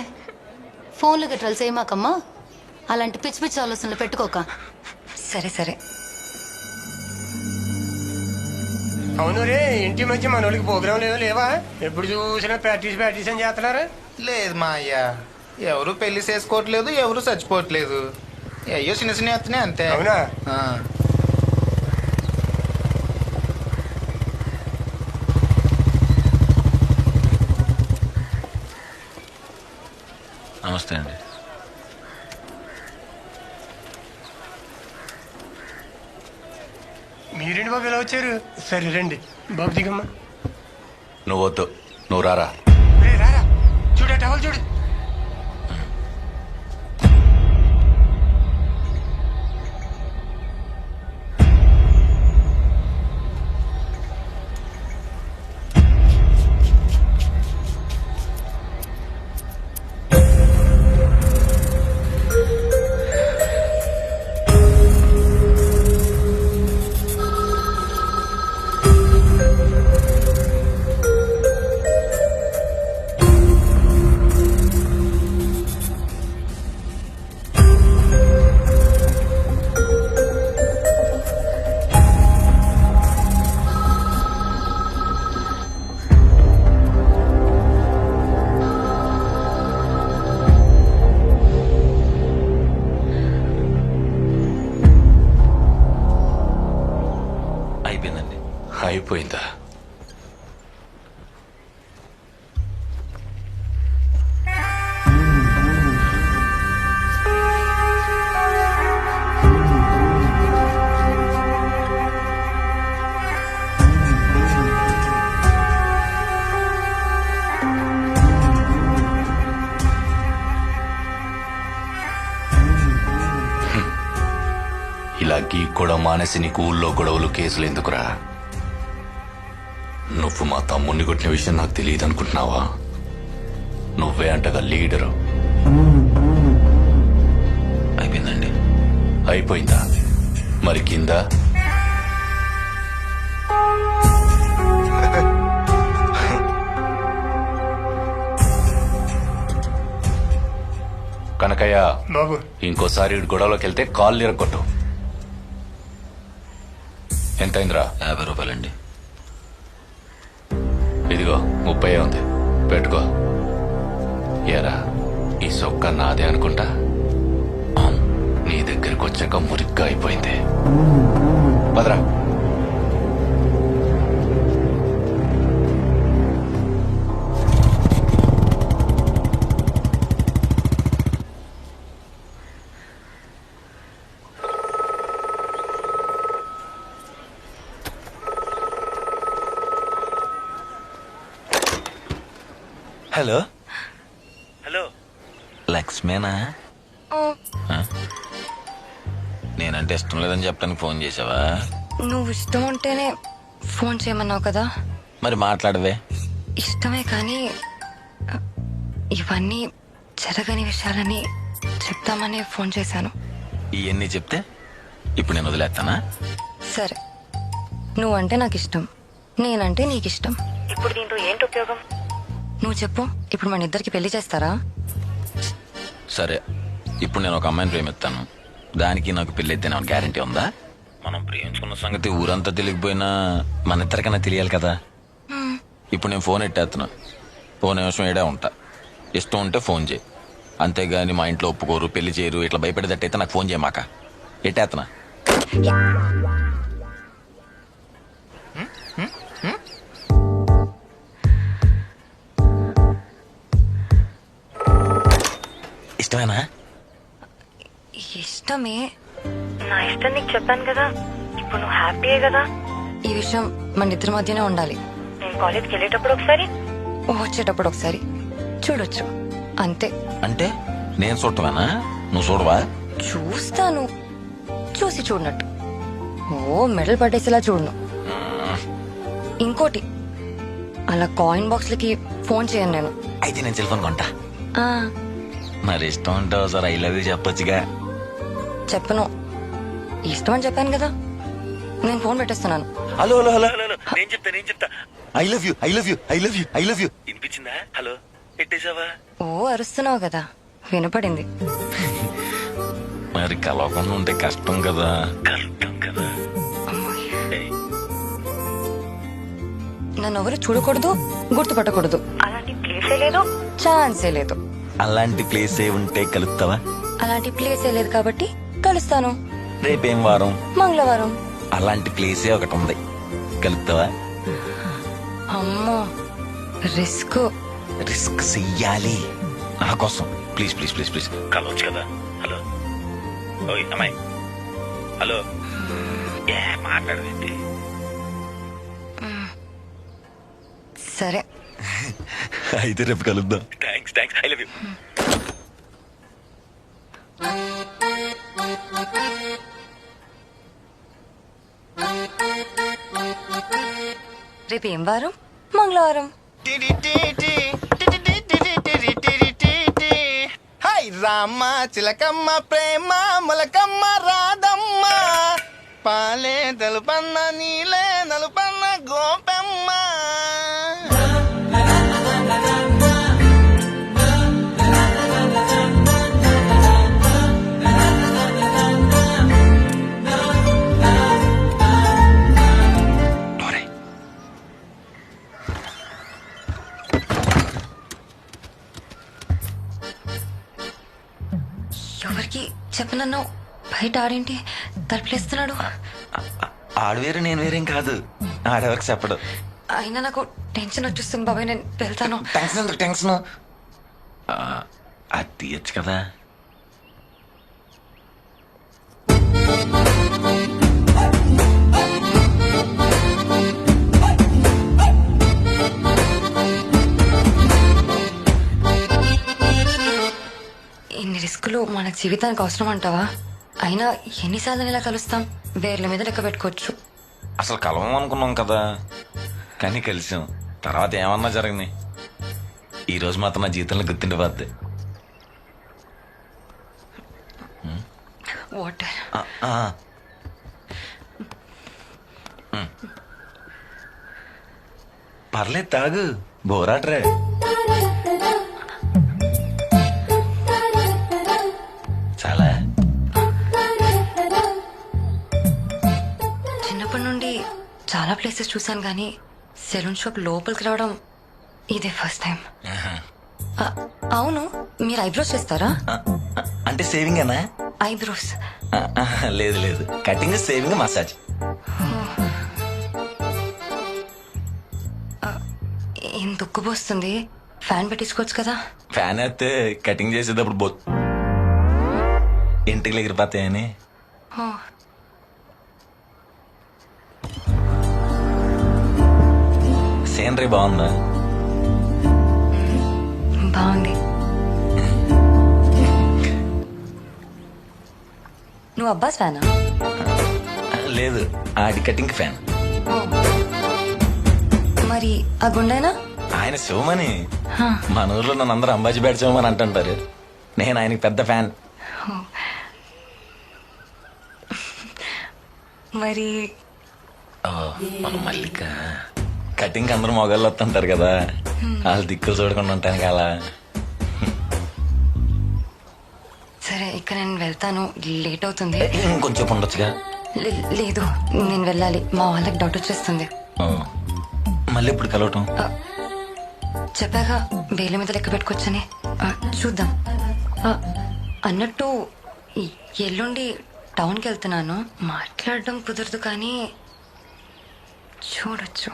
ఫోన్లు గట్రాలు చేయమాకమ్మా. అలాంటి పిచ్చి పిచ్చి ఆలోచనలు పెట్టుకోక. సరే సరే. అవును రే, ఇంటి మధ్య మనోళ్ళకి ప్రోగ్రాం లేవా? ఎప్పుడు చూసినా ప్రాక్టీస్ అని చేస్తున్నారు. లేదు మా అయ్యా, ఎవరు పెళ్లి చేసుకోవట్లేదు, ఎవరు చచ్చిపోవట్లేదు. అయ్యో చిన్న చిన్న ఎత్తనే అంతే. అవునా? నమస్తే అండి. మీరేంటి బాబు ఇలా వచ్చారు? సరే రండి బాబు, దిగమ్మా. నువ్వు వద్దు, నువ్వు రారా. రారా, చూడ టవల్ చూడు. అయిపోయిందండి. అయిపోయిందా? ఇలా గీక్కోడా మానేసి నీకు ఊళ్ళో గొడవలు కేసులు ఎందుకురా? నువ్వు మా తమ్ముడిని కొట్టిన విషయం నాకు తెలియదు అనుకుంటున్నావా? నువ్వే అంటగా లీడరు. అయిపోయిందండి. అయిపోయిందా? మరి కింద కనకయ్య బాబు, ఇంకోసారి ఇటు గొడవలోకి వెళ్తే కాళ్ళు ఇరగొట్టు. ఎంతైందిరా? 50 రూపాయలండి. ఇదిగో 30 ఉంది, పెట్టుకో. ఏరా, ఈ సొక్క నాదే అనుకుంటా. నీ దగ్గరికి వచ్చాక మురిగ్గా అయిపోయింది. పదరా. హలో హలో, లక్ష్మేనా? నేనంటే ఇష్టం లేదని చెప్పడానికి ఫోన్ చేసావా? నువ్వు ఇష్టం ఉంటేనే ఫోన్ చేయమన్నావు కదా. మరి మాట్లాడవే. ఇష్టమే కానీ ఇవన్నీ జరగని విషయాలని చెప్తామని ఫోన్ చేశాను. ఇవన్నీ చెప్తే ఇప్పుడు నేను వదిలేస్తానా? సరే, నువ్వంటే నాకు ఇష్టం, నేనంటే నీకు ఇష్టం. ఇప్పుడు దీంతో ఏంటి ఉపయోగం? నువ్వు చెప్పు, ఇప్పుడు మన ఇద్దరికి పెళ్లి చేస్తారా? సరే, ఇప్పుడు నేను ఒక అమ్మాయిని ప్రేమిస్తాను, దానికి నాకు పెళ్ళైతే నాకు గ్యారంటీ ఉందా? మనం ప్రేమించుకున్న సంగతి ఊరంతా తెలియకపోయినా మన ఇద్దరికైనా తెలియాలి కదా. ఇప్పుడు నేను ఫోన్ ఎట్టేస్తున్నా, ఫోన్ నిమిషం ఏడే ఉంటా. ఇష్టం ఉంటే ఫోన్ చేయి, అంతేగాని మా ఇంట్లో ఒప్పుకోరు, పెళ్లి చేయరు, ఇట్లా భయపడేటట్టయితే నాకు ఫోన్ చేయమాక. ఎట్టేస్తున్నా. ఇష్టమేనా? ఇష్టమే. నా ఇష్టం నీకు చెప్పాను కదా, ఇప్పుడు నువ్వు హ్యాపీయే కదా. ఈ విషయం మన ఇద్దరి మధ్యనే ఉండాలి. నేను కాలేజ్కి వెళ్ళేటప్పుడు ఒకసారి, వచ్చేటప్పుడు ఒకసారి చూడొచ్చు, అంతే. అంటే నేను చూడటమేనా? నువ్వు చూడవా? చూస్తాను, చూసి చూడనట్టు. ఓ మెడల్ పట్టేసేలా చూడను. ఇంకోటి, అలా కాయిన్ బాక్స్లకి ఫోన్ చేయను నేను. అయితే నేను సెల్ ఫోన్ కొంటా. ఆ, మరి ఇష్టం ఉంటావు సార్, ఐ లవ్ యూ చెప్పొచ్చుగా. చెప్పను, ఇష్టం అని చెప్పాను కదా. నేను ఫోన్ పెట్టేస్తున్నాను. హలో హలో హలో హలో, నేను చెప్తా. I love you, I love you, I love you, I love you. వినిపించిందా? హలో పెట్టేశావా? ఓ అరుస్తున్నావు కదా, వినపడింది. మరి కలవకుండా ఉంటే కష్టం కదా. కష్టం కదా. నన్ను ఎవరు చూడకూడదు, గుర్తుపట్టకూడదు, అలాంటి ప్లేసే లేదు, ఛాన్సే లేదు. అలాంటి ప్లేసే ఉంటే కలుస్తావా? అలాంటి ప్లేసే లేదు కాబట్టి కలుస్తాను. రేపేం వారం? మంగళవారం. అలాంటి ప్లేసే ఒకటి ఉంది, కలుస్తావా? అమ్మో, రిస్క్. రిస్క్ చెయ్యాలి నా కోసం. ప్లీజ్ ప్లీజ్ ప్లీజ్ ప్లీజ్ కలవచ్చు కదా. హలో, ఓయ్ అమ్మాయి, హలో. ఏ మాట్లాడవేంటి? సరే, అయితే రేపు కలుద్దాం. Thanks thanks, I love you. రేపు ఏం వారం? మంగళవారం. హాయ్ రామ్మ చిలకమ్మ ప్రేమ మొలకమ్మ రాధమ్మ, పాలే తెలుపన్న నీలే నలుపన్న గోపెమ్మ. ఎవరికి చెప్పనన్నావు? బయట ఆడేంటి తలుపులేస్తున్నాడు? ఆడు వేరు నేను వేరేం కాదు, ఆడెవరికి చెప్పడు. అయినా నాకు టెన్షన్ వచ్చేస్తుంది బాబాయ్, నేను వెళ్తాను. టెన్షన్ ఎందుకు? టెన్షన్ అది తీయచ్చు కదా. ఇన్ని రిస్కులు మన జీవితానికి అవసరం అంటావా? అయినా ఎన్నిసార్లు ఇలా కలుస్తాం? వేర్ల మీద లెక్క పెట్టుకోవచ్చు. అసలు కలవం అనుకున్నాం కదా, కానీ కలిసాం. తర్వాత ఏమన్నా జరిగింది. ఈ రోజు మాత్రం నా జీవితంలో గుర్తుండిపోద్ది. వాటర్. పర్లేదు, తాగు. బోరాట్రే. చాలా. చిన్నప్పటి నుండి చాలా ప్లేసెస్ చూసాను కానీ సెలూన్ షాప్ లోపలికి రావడం ఇదే ఫస్ట్ టైం. అవును, మీరు ఐబ్రోస్ చేస్తారా? అంటే సేవింగ్ అనా? ఐబ్రోస్ లేదు లేదు, కటింగ్, సేవింగ్, మసాజ్. ఎంత ఉక్కుపోస్తుంది, ఫ్యాన్ పెట్టించుకోవచ్చు కదా. ఫ్యాన్ అయితే కటింగ్ చేసేటప్పుడు ఇంటికి ఎగిరిపోతాయని. సీనరీ బాగుందా? బాగుంది. నువ్వు అబ్బాస్ ఫ్యానా? లేదు, ఆడి కటింగ్ ఫ్యాన్. మరి ఆ గుండెనా? ఆయన శివమని. మన ఊర్లో నన్ను అందరూ అంబాజీ బ్యాట్ శివమని అంటుంటారు. నేను ఆయనకి పెద్ద ఫ్యాన్. మరి మన మల్లిక కటింగ్ అందరూ మొగాళ్ళు వస్తుంటారు కదా, వాళ్ళు దిక్కులు చూడకుండా ఉంటాను కదా. సరే, ఇక్కడ నేను వెళ్తాను, లేట్ అవుతుంది. ఇంకొంచెం ఉండొచ్చుగా. లేదు, నేను వెళ్ళాలి, మా వాళ్ళకి డౌట్ వచ్చేస్తుంది. మళ్ళీ ఇప్పుడు కలవటం? చెప్పాక వేల మీద లెక్క పెట్టుకోవచ్చని. చూద్దాం. అన్నట్టు ఎల్లుండి టౌన్కి వెళ్తున్నాను. మాట్లాడడం కుదరదు కానీ చూడొచ్చు.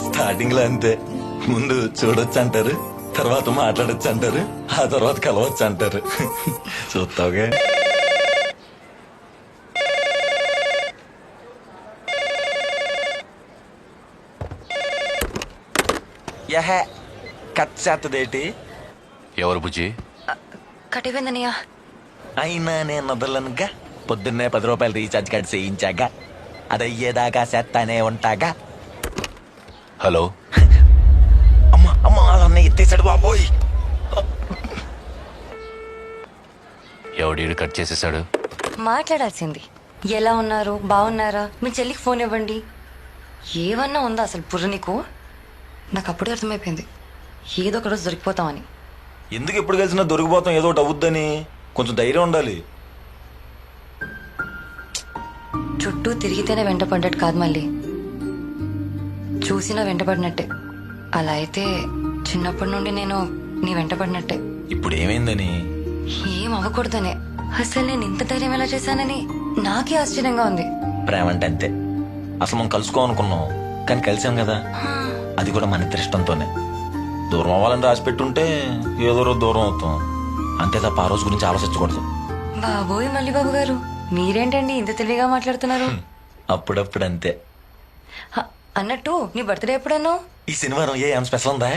స్టార్టింగ్ లో అంతే, ముందు చూడొచ్చు అంటారు, తర్వాత మాట్లాడొచ్చు అంటారు, ఆ తర్వాత కలవచ్చు అంటారు. చూస్తావుగా. యహే కట్ చేస్తదేటి? ఎవరు బుజ్జి? కటిపోయిందనియా. అయినా నేను వదలనుగా. పొద్దున్నే 10 రూపాయలు రీఛార్జ్ కార్డ్ చేయించాక అది అయ్యేదాకా చేస్తానే ఉంటాగా. హలో. అమ్మా అమ్మా, అలా ఎత్తేసాడు బాబోయ్. ఎవడీడు కట్ చేసేసాడు? మాట్లాడాల్సింది. ఎలా ఉన్నారు, బాగున్నారా, మీ చెల్లికి ఫోన్ ఇవ్వండి, ఏమన్నా ఉందా అసలు బుర్ర నీకు? నాకు అప్పుడే అర్థమైపోయింది ఏదో ఒక రోజు దొరికిపోతామని. ఎందుకు ఎప్పుడు కలిసినా దొరికిపోతాం, ఏదో ఒకటి అవుద్దని. కొంచెం ధైర్యం ఉండాలి. చుట్టూ తిరిగితేనే వెంట పడ్డట్టు కాదు, మళ్ళీ చూసినా వెంట పడినట్టే. అలా అయితే చిన్నప్పటి నుండి నేను నీ వెంట పడినట్టే. ఇప్పుడు ఏమైందని? ఏం అవ్వకూడదనే. అసలు నేను ఇంత ధైర్యం ఎలా చేశానని నాకే ఆశ్చర్యంగా ఉంది. ప్రేమ అంటే అంతే. అసలు మనం కలుసుకోవాలనుకున్నాం కానీ కలిసాం కదా, అది కూడా మన ఇద్దరి ఇష్టంతోనే. దూరం అవ్వాలని రాసి పెట్టుంటే ఏదో రోజు దూరం అవుతాం అంతే తప్ప ఆ రోజు గురించి ఆలోచించకూడదు. బాబోయ్ మళ్ళీ బాబు గారు, మీరేంటండి ఇంత తెలివిగా మాట్లాడుతున్నారు? అప్పుడప్పుడు అంతే. అన్నట్టు నీ బర్త్డే ఎప్పుడన్నా? ఈ శనివారం ఏం స్పెషల్ ఉందా?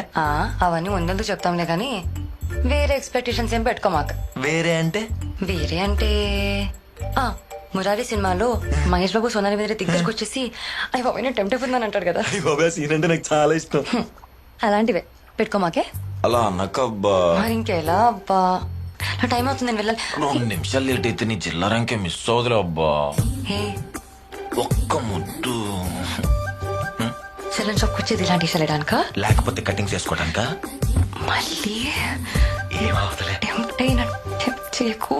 అవన్నీ ముందు చెప్తాంలే గానీ వేరే ఎక్స్పెక్టేషన్స్ ఏం పెట్టుకోమాక. వేరే అంటే? వేరే అంటే మురారి సినిమాలో మహేష్ బాబు సోనాలి మీద దగ్గరకు వచ్చేసి అయ్యి బాబు నేను టెంప్ట్ అయిపోతుందని అంటాడు కదా. సీన్ అంటే నాకు చాలా ఇష్టం. అలాంటివే పెట్టుకోమాకే. అలా అన్నకబ్బా. మరి ఇంకెలా అబ్బా, నా టైం అవుతుంది, నేను వెళ్ళాలి. 2 నిమిషాలు లేట్ అయితే నీ జిల్లా రంకే మిస్ అవుదులే అబ్బా. ఒక్క ముద్దు. సెలూన్ షాప్కి వచ్చేది ఇలాంటి వెళ్ళడానికా లేకపోతే కటింగ్ చేసుకోవడానికా? మళ్ళీ ఏమవుతలే. టెంప్ట్ అయిన టెంప్ట్ చేయకు.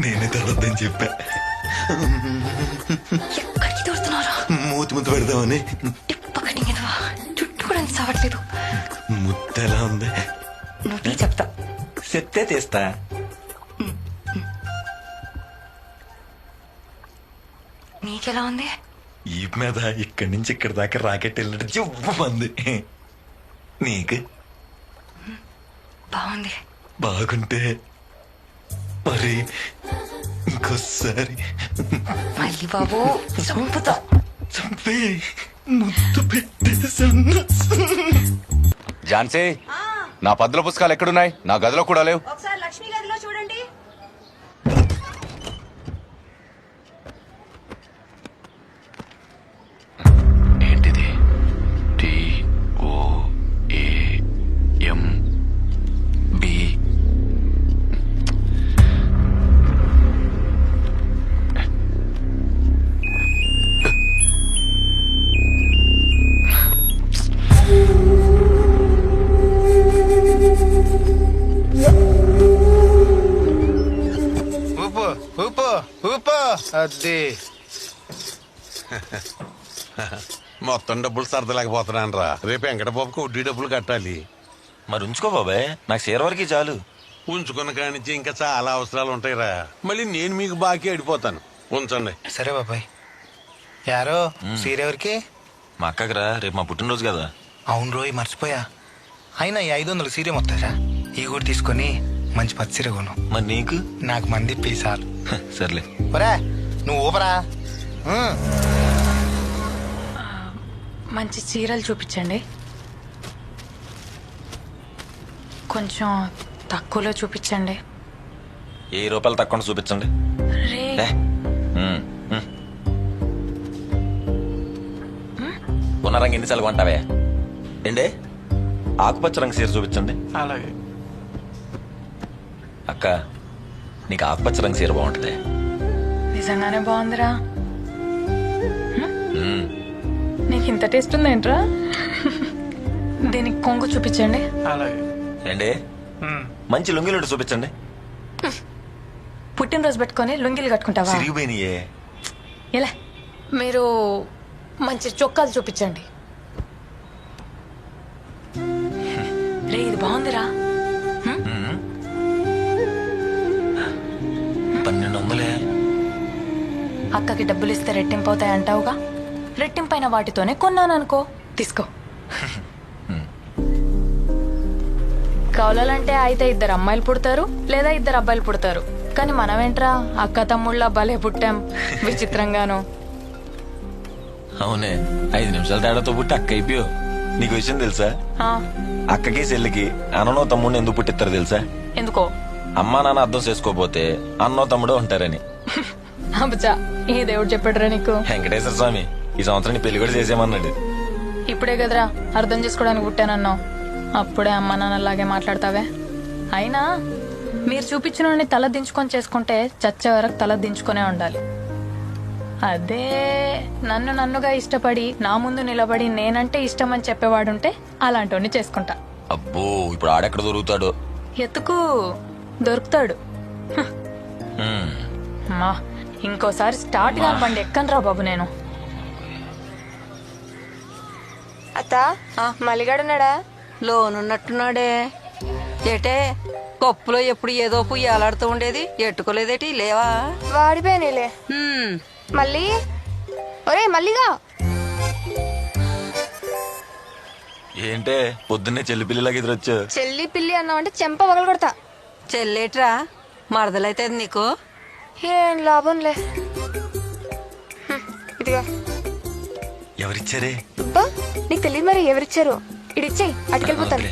నేనే తడొద్దని చెప్పా. ఎక్కడికి తోడుతున్నారా? మూతి ముద్దు పెడదామని. టిప్ప కటింగ్ ఎదవా, చుట్టూ కూడా సావట్లేదు. ముద్దు ఎలా ఉంది? నువ్వు చెప్తా. చెప్తే తీస్తా. నీకెలా ఉంది? ఈ మీద ఇక్కడి నుంచి ఇక్కడి దాకా రాకెట్ వెళ్ళినట్టు జువ్వమంది. నీకు? బాగుంది. బాగుంటే మరి ఇంకోసారి. మళ్ళీ బాబు చంపుతా. చంపే. ముద్దు పెట్టేసన్నా. ఝాన్సీ నా పద్దుల పుస్తకాలు ఎక్కడున్నాయి? నా గదిలో కూడా లేవు. ఒకసారి లక్ష్మి గదిలో చూడండి. ఏంటిది? TOAMB. ఊపు ఊపు ఊపు. అది మొత్తం డబ్బులు సర్దలేకపోతున్నాను రా. రేపు వెంకటబాబుకి వడ్డీ డబ్బులు కట్టాలి. మరి ఉంచుకో బాబాయ్, నాకు షేర్ వరకు చాలు. ఉంచుకున్న కానించి ఇంకా చాలా అవసరాలు ఉంటాయిరా. మళ్ళీ నేను మీకు బాకీ అడిపోతాను. ఉంచండి. సరే బాబాయ్. యారో సీర ఎవరికి? మా అక్కకి రా, రేపు మా పుట్టినరోజు కదా. అవును రోయ్, మర్చిపోయా. అయినా ఈ 500 సీరే మొత్తారా? ఈ కూడా తీసుకొని మంచి పచ్చి సీర కొను. మరి నీకు? నాకు మంది పీసాలు. సర్లే. ఒరే నువ్వు ఊపరా. మంచి చీరలు చూపించండి. కొంచెం తక్కువలో చూపించండి. 1000 రూపాయలు తక్కువ చూపించండి. రే ఉన్న రంగు ఎన్నిసార్లు కొంటావే? ఏండే ఆకుపచ్చ రంగు చీర చూపించండి. అలాగే. అక్క, నీకు ఆకుపచ్చ రంగు చీర బాగుంటుంది. నిజంగానే బాగుందిరా. నీకు ఇంత టేస్ట్ ఉందేంట్రా? దీనికి కొంగు చూపించండి. అలాగే. ఏండే మంచి లుంగిలుండి చూపించండి. పుట్టినరోజు పెట్టుకొని లుంగిలు కట్టుకుంటావా? సిరిగిపోయినాయే. ఇలా మీరు మంచి చొక్కాలు చూపించండి. రే ఇది బాగుందిరా. 1200. అక్కకి డబ్బులు ఇస్తే రెట్టింపు అవుతాయి అంటావుగా, రెట్టింపైన వాటితోనే కొన్నాననుకో, తీసుకో. కౌలాలంటే అయితే 2 అమ్మాయిలు పుడతారు లేదా 2 అబ్బాయిలు పుడతారు. కానీ మనమేంట్రా అక్క తమ్ముళ్ళ భలే పుట్టాం విచిత్రంగాను. అవునే, 5 నిమిషాల తేడాతో పుట్టి అక్క అయిపోయావు. నీకు విషయం తెలుసా? అక్కకి చెల్లికి అన్ననో తమ్ముడిని ఎందుకు పుట్టిస్తారు తెలుసా? ఎందుకో? అమ్మా నాన్న అర్థం చేసుకోపోతే అన్నో తమ్ముడో ఉంటారని. అబ్బా, ఏ దేవుడు చెప్పాడురా నీకు? వెంకటేశ్వర స్వామి ఈ సంవత్సరం పెళ్లి కూడా చేసేమన్నాడు. ఇప్పుడే కదరా అర్థం చేసుకోవడానికి పుట్టానన్నావు, అప్పుడే అమ్మ నాన్నలాగే మాట్లాడతావే. అయినా మీరు చూపించిన తల దించుకొని చేసుకుంటే చచ్చే వరకు తల దించుకునే ఉండాలి. అదే నన్నుగా ఇష్టపడి నా ముందు నిలబడి నేనంటే ఇష్టం అని చెప్పేవాడుంటే అలాంటి చేసుకుంటా. అబ్బో, ఇప్పుడు ఆడెక్కడ దొరుకుతాడు? ఎత్తుకు దొరుకుతాడు. మా ఇంకోసారి స్టార్ట్ గా బండి ఎక్కనరా బాబు నేను. అత్త మల్లిగాడున్నాడా? లోనున్నట్టున్నాడే. ఏటే కప్పులో ఎప్పుడు ఏదో పుయ్యి ఏలాడుతూ ఉండేది, ఎట్టుకోలేదేటి? లేవా? వాడిపోయినాయిలే. మళ్ళీ ఒరే మల్లిగా. ఏంటే పొద్దున్నే చెల్లి పిల్లిలాగా ఎదురొచ్చా? చెల్లి పిల్లి అన్నావంటే చెంప పగలు కొడతా. చెల్లేట్రా మరదలైతే నీకు? ఏం లాభంలే. ఇదిగా. ఎవరిచ్చారే? అబ్బా నీకు తెలియదు మరి ఎవరిచ్చారు. ఇడిచ్చేయి, అటుకెళ్ళిపోతాను.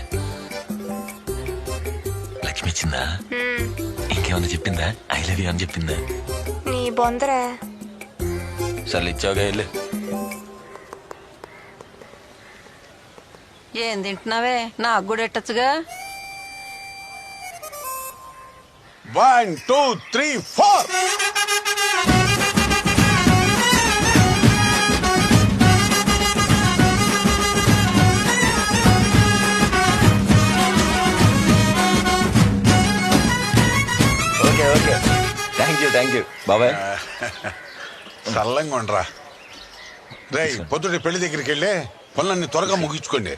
లక్ష్మి ఇచ్చిందా? ఇంకేమన్నా చెప్పిందా? ఐ లవ్ యూ అని చెప్పిందా? నీ బొందరా. సర్లు ఇచ్చావుగా, వెళ్ళు. ఏం తింటున్నావే? నాకు కూడా ఎట్టచ్చుగా. 1 2 3 4. ఓకే ఓకే, థ్యాంక్ యూ బాబాయ్. చల్లంగా ఉండరా. రే పొద్దుటి పెళ్లి దగ్గరికి వెళ్ళి పనులన్నీ త్వరగా ముగించుకోండి.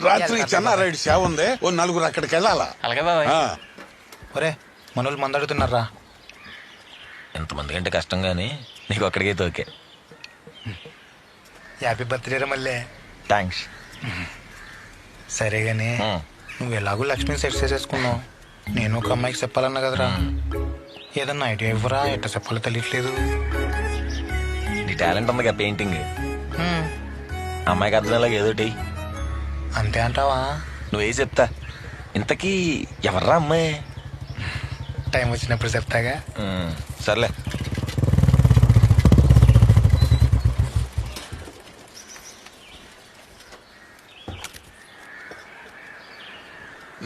రాత్రి చెన్నారాయుడు సేవ ఉంది, ఓ 4 అక్కడికి వెళ్ళాలా. అలాగే బాబాయ్. ఒరే మనోళ్ళు మందడుతున్నారా? ఎంతమంది కంటే కష్టం గానీ నీకు అక్కడికైతే ఓకే. హ్యాపీ బర్త్డే రా మళ్ళీ. థ్యాంక్స్. సరే గానీ నువ్వు ఎలాగో లక్ష్మిని సెట్ చేసేసుకున్నావు, నేను ఒక అమ్మాయికి చెప్పాలన్నా కదరా. ఏదన్నా ఐడియా ఇవ్వరా, ఎట్లా చెప్పాలో తెలియట్లేదు. నీ టాలెంట్ ఉందిగా పెయింటింగ్, అమ్మాయికి అర్థమయ్యేలాగా ఏదోటి అంతే అంటావా? నువ్వే చెప్తా. ఇంతకీ ఎవర్రా అమ్మాయి? టైం వచ్చినప్పుడు చెప్తాగా. సర్లే.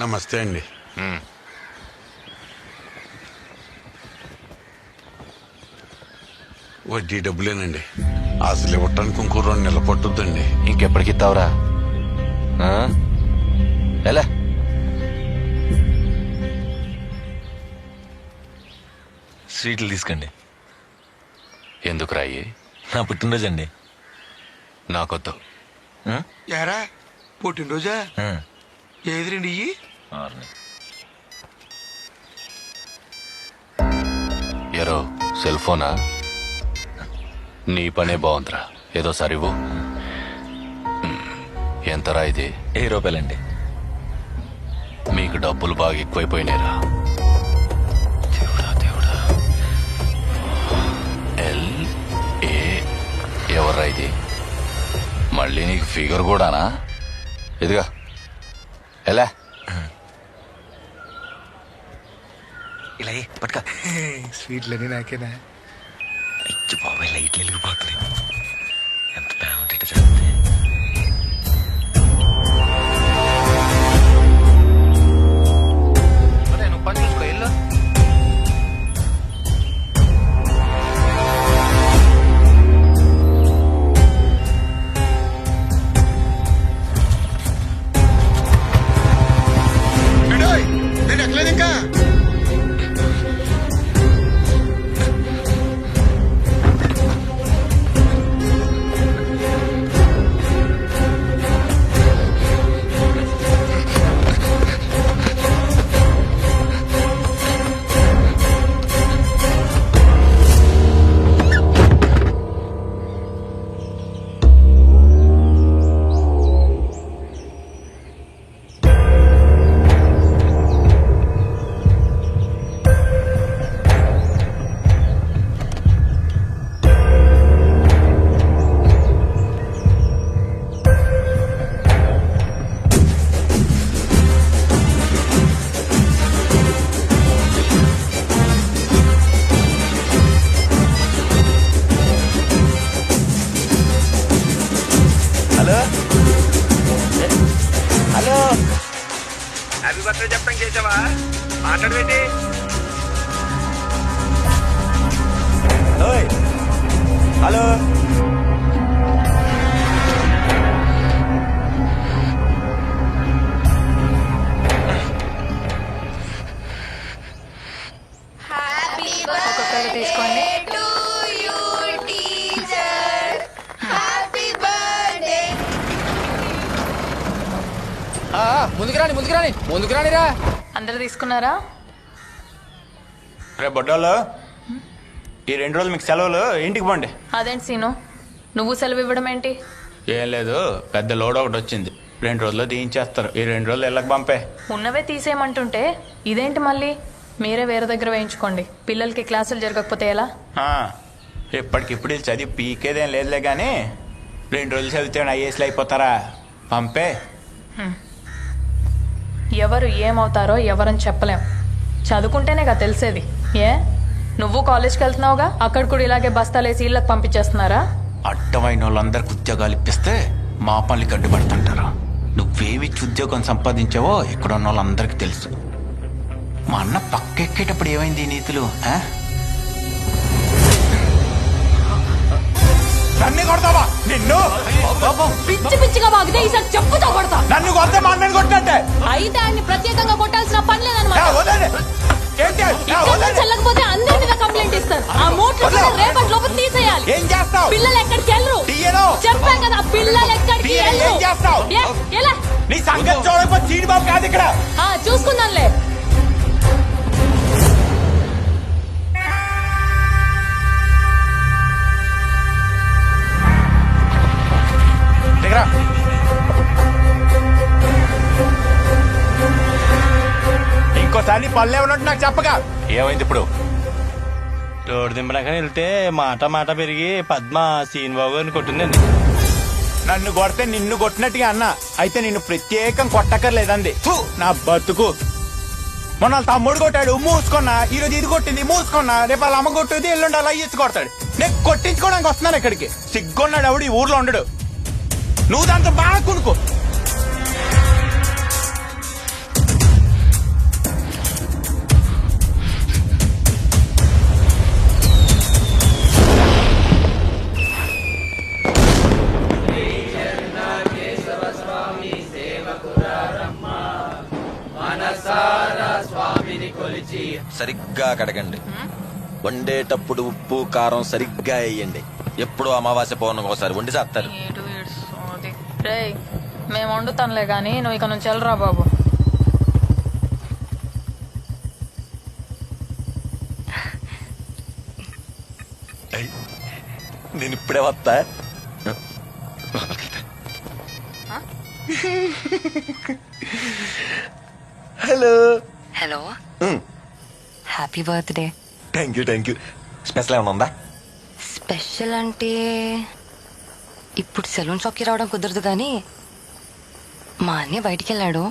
నమస్తే అండి. వడ్డీ డబ్బులేనండి. అసలు ఇవ్వటానికి ఇంకో 2 నెలలు పట్టుద్దండి. ఇంకెప్పటికి ఇస్తావురా? ఎలా స్వీట్లు తీసుకోండి. ఎందుకు రాయి? నా పుట్టినరోజు అండి. నాకొద్దు. యారా పుట్టినరోజా? ఏది రండి ఇయ్యి. ఎరో సెల్ ఫోనా? నీ పనే బాగుందిరా. ఏదో సరివు. ఎంతరా ఇది? 1000 రూపాయలండి. మీకు డబ్బులు బాగా ఎక్కువైపోయినాయిరా. ఎవర్రా ఇది? మళ్ళీ నీకు ఫిగర్ కూడానా? ఇదిగా ఎలా ఇలా పట్టుక. స్వీట్లని నాకేనా? అయ్యో బాబాయ్, లైట్లు వెలిగిపోతున్నాయి. ఎంత బాగుంటే చదివితే. నువ్వు పని చూసుకో. ఇల్లు నేను ఎక్కలేదు ఇంకా. హ్యాపీ బర్త్డే చెప్పడం చేసావా? మాట్లాడబెట్టి. హలో. ఒక్కొక్కరు తీసుకోండి. ముందుకు రానిరా. అందరు తీసుకున్నారా? రే బొడ్డోళ్ళు, ఈ 2 రోజులు మీకు సెలవులు, ఇంటికి పోండి. అదేంటి సీను, నువ్వు సెలవు ఇవ్వడం ఏంటి? ఏం లేదు, పెద్ద లోడ్ ఒకటి వచ్చింది. 2 రోజుల్లో తీయించేస్తారు. ఈ 2 రోజులు ఇళ్ళకి పంపే. ఉన్నవే తీసేయమంటుంటే ఇదేంటి మళ్ళీ? మీరే వేరే దగ్గర వేయించుకోండి. పిల్లలకి క్లాసులు జరగకపోతే ఎలా? ఇప్పటికిప్పుడు వీళ్ళు చదివి పీకేదేం లేదులే కానీ 2 రోజులు చదివితే ఐఏఎస్లు అయిపోతారా? పంపే. ఎవరు ఏమవుతారో ఎవరని చెప్పలేం. చదువుకుంటేనేగా తెలిసేది. ఏ నువ్వు కాలేజ్కి వెళ్తున్నావుగా, అక్కడ కూడా ఇలాగే బస్తాలేసి ఇళ్ళకి పంపించేస్తున్నారా? అడ్డమైన వాళ్ళందరికి ఉద్యోగాలు ఇప్పిస్తే మా పనులకి అడ్డుపడుతుంటారు. నువ్వేమిచ్చి ఉద్యోగం సంపాదించావో ఇక్కడ ఉన్న వాళ్ళందరికీ తెలుసు. మా అన్న పక్కెక్కేటప్పుడు ఏమైంది ఈ నీతులు? నన్ను కొడతావా? నిన్ను పిచ్చి పిచ్చిగా వాగితే ఈసారి చెప్పుతో కొడతా. నన్ను కొడితే మా అన్నని కొట్టినట్టే. అయితే ఆయన్ని ప్రత్యేకంగా కొట్టాల్సిన పని లేదన్నమాట. చెల్లకపోతే అందరి మీద కంప్లైంట్ ఇస్తారు. ఆ మూట్లు రేపటి లోపు తీసేయాలి. ఏం చేస్తావు? పిల్లలు ఎక్కడికి వెళ్ళరు. చెప్పా కదా, పిల్లలు ఎక్కడికి వెళ్ళరు. ఎలా నీ సంగతి చూడకపోతే చీడిబాబు కాదు ఇక్కడ. చూసుకుందాంలే. ఇంకోసారి నీ పల్లె ఉన్నట్టు నాకు చెప్పగా. ఏమైంది ఇప్పుడు? తోడు దింపడాక వెళ్తే మాట పెరిగి పద్మ సీన్ బాబు గారిని కొట్టిందండి. నా నన్ను కొడితే నిన్ను కొట్టినట్టుగా అన్నా అయితే నిన్ను ప్రత్యేకం కొట్టక్కర్లేదండి ఫు, నా బతుకు మొన్న వాళ్ళ తమ్ముడు కొట్టాడు మూసుకున్నా, ఈ రోజు ఇది కొట్టింది మూసుకున్నా, రేపు వాళ్ళ అమ్మ కొట్టేది ఎల్లుండి అలా ఇచ్చి కొడతాడు. నేను కొట్టించుకోవడానికి వస్తున్నాను ఇక్కడికి. సిగ్గున్నాడు ఎవడు ఈ ఊర్లో ఉండడు. నువ్వు దాంతో బాగా కొనుక్కో. సరిగ్గా కడగండి. వండేటప్పుడు ఉప్పు కారం సరిగ్గా వేయండి. ఎప్పుడు అమావాస్య పౌర్ణమికి ఒకసారి వండి చేస్తారు. రేయ్ మేము వండుతానులే గాని నువ్వు ఇక నుంచి వెళ్ళరా బాబు. నేను ఇప్పుడే వస్తా. Hello hello happy birthday. Thank you. Special ఏమైనా ఉందా? స్పెషల్ అంటే ఇప్పుడు సెలూన్ షాప్కి రావడం కుదరదు కానీ మా అన్నయ్య బయటికి వెళ్ళాడు.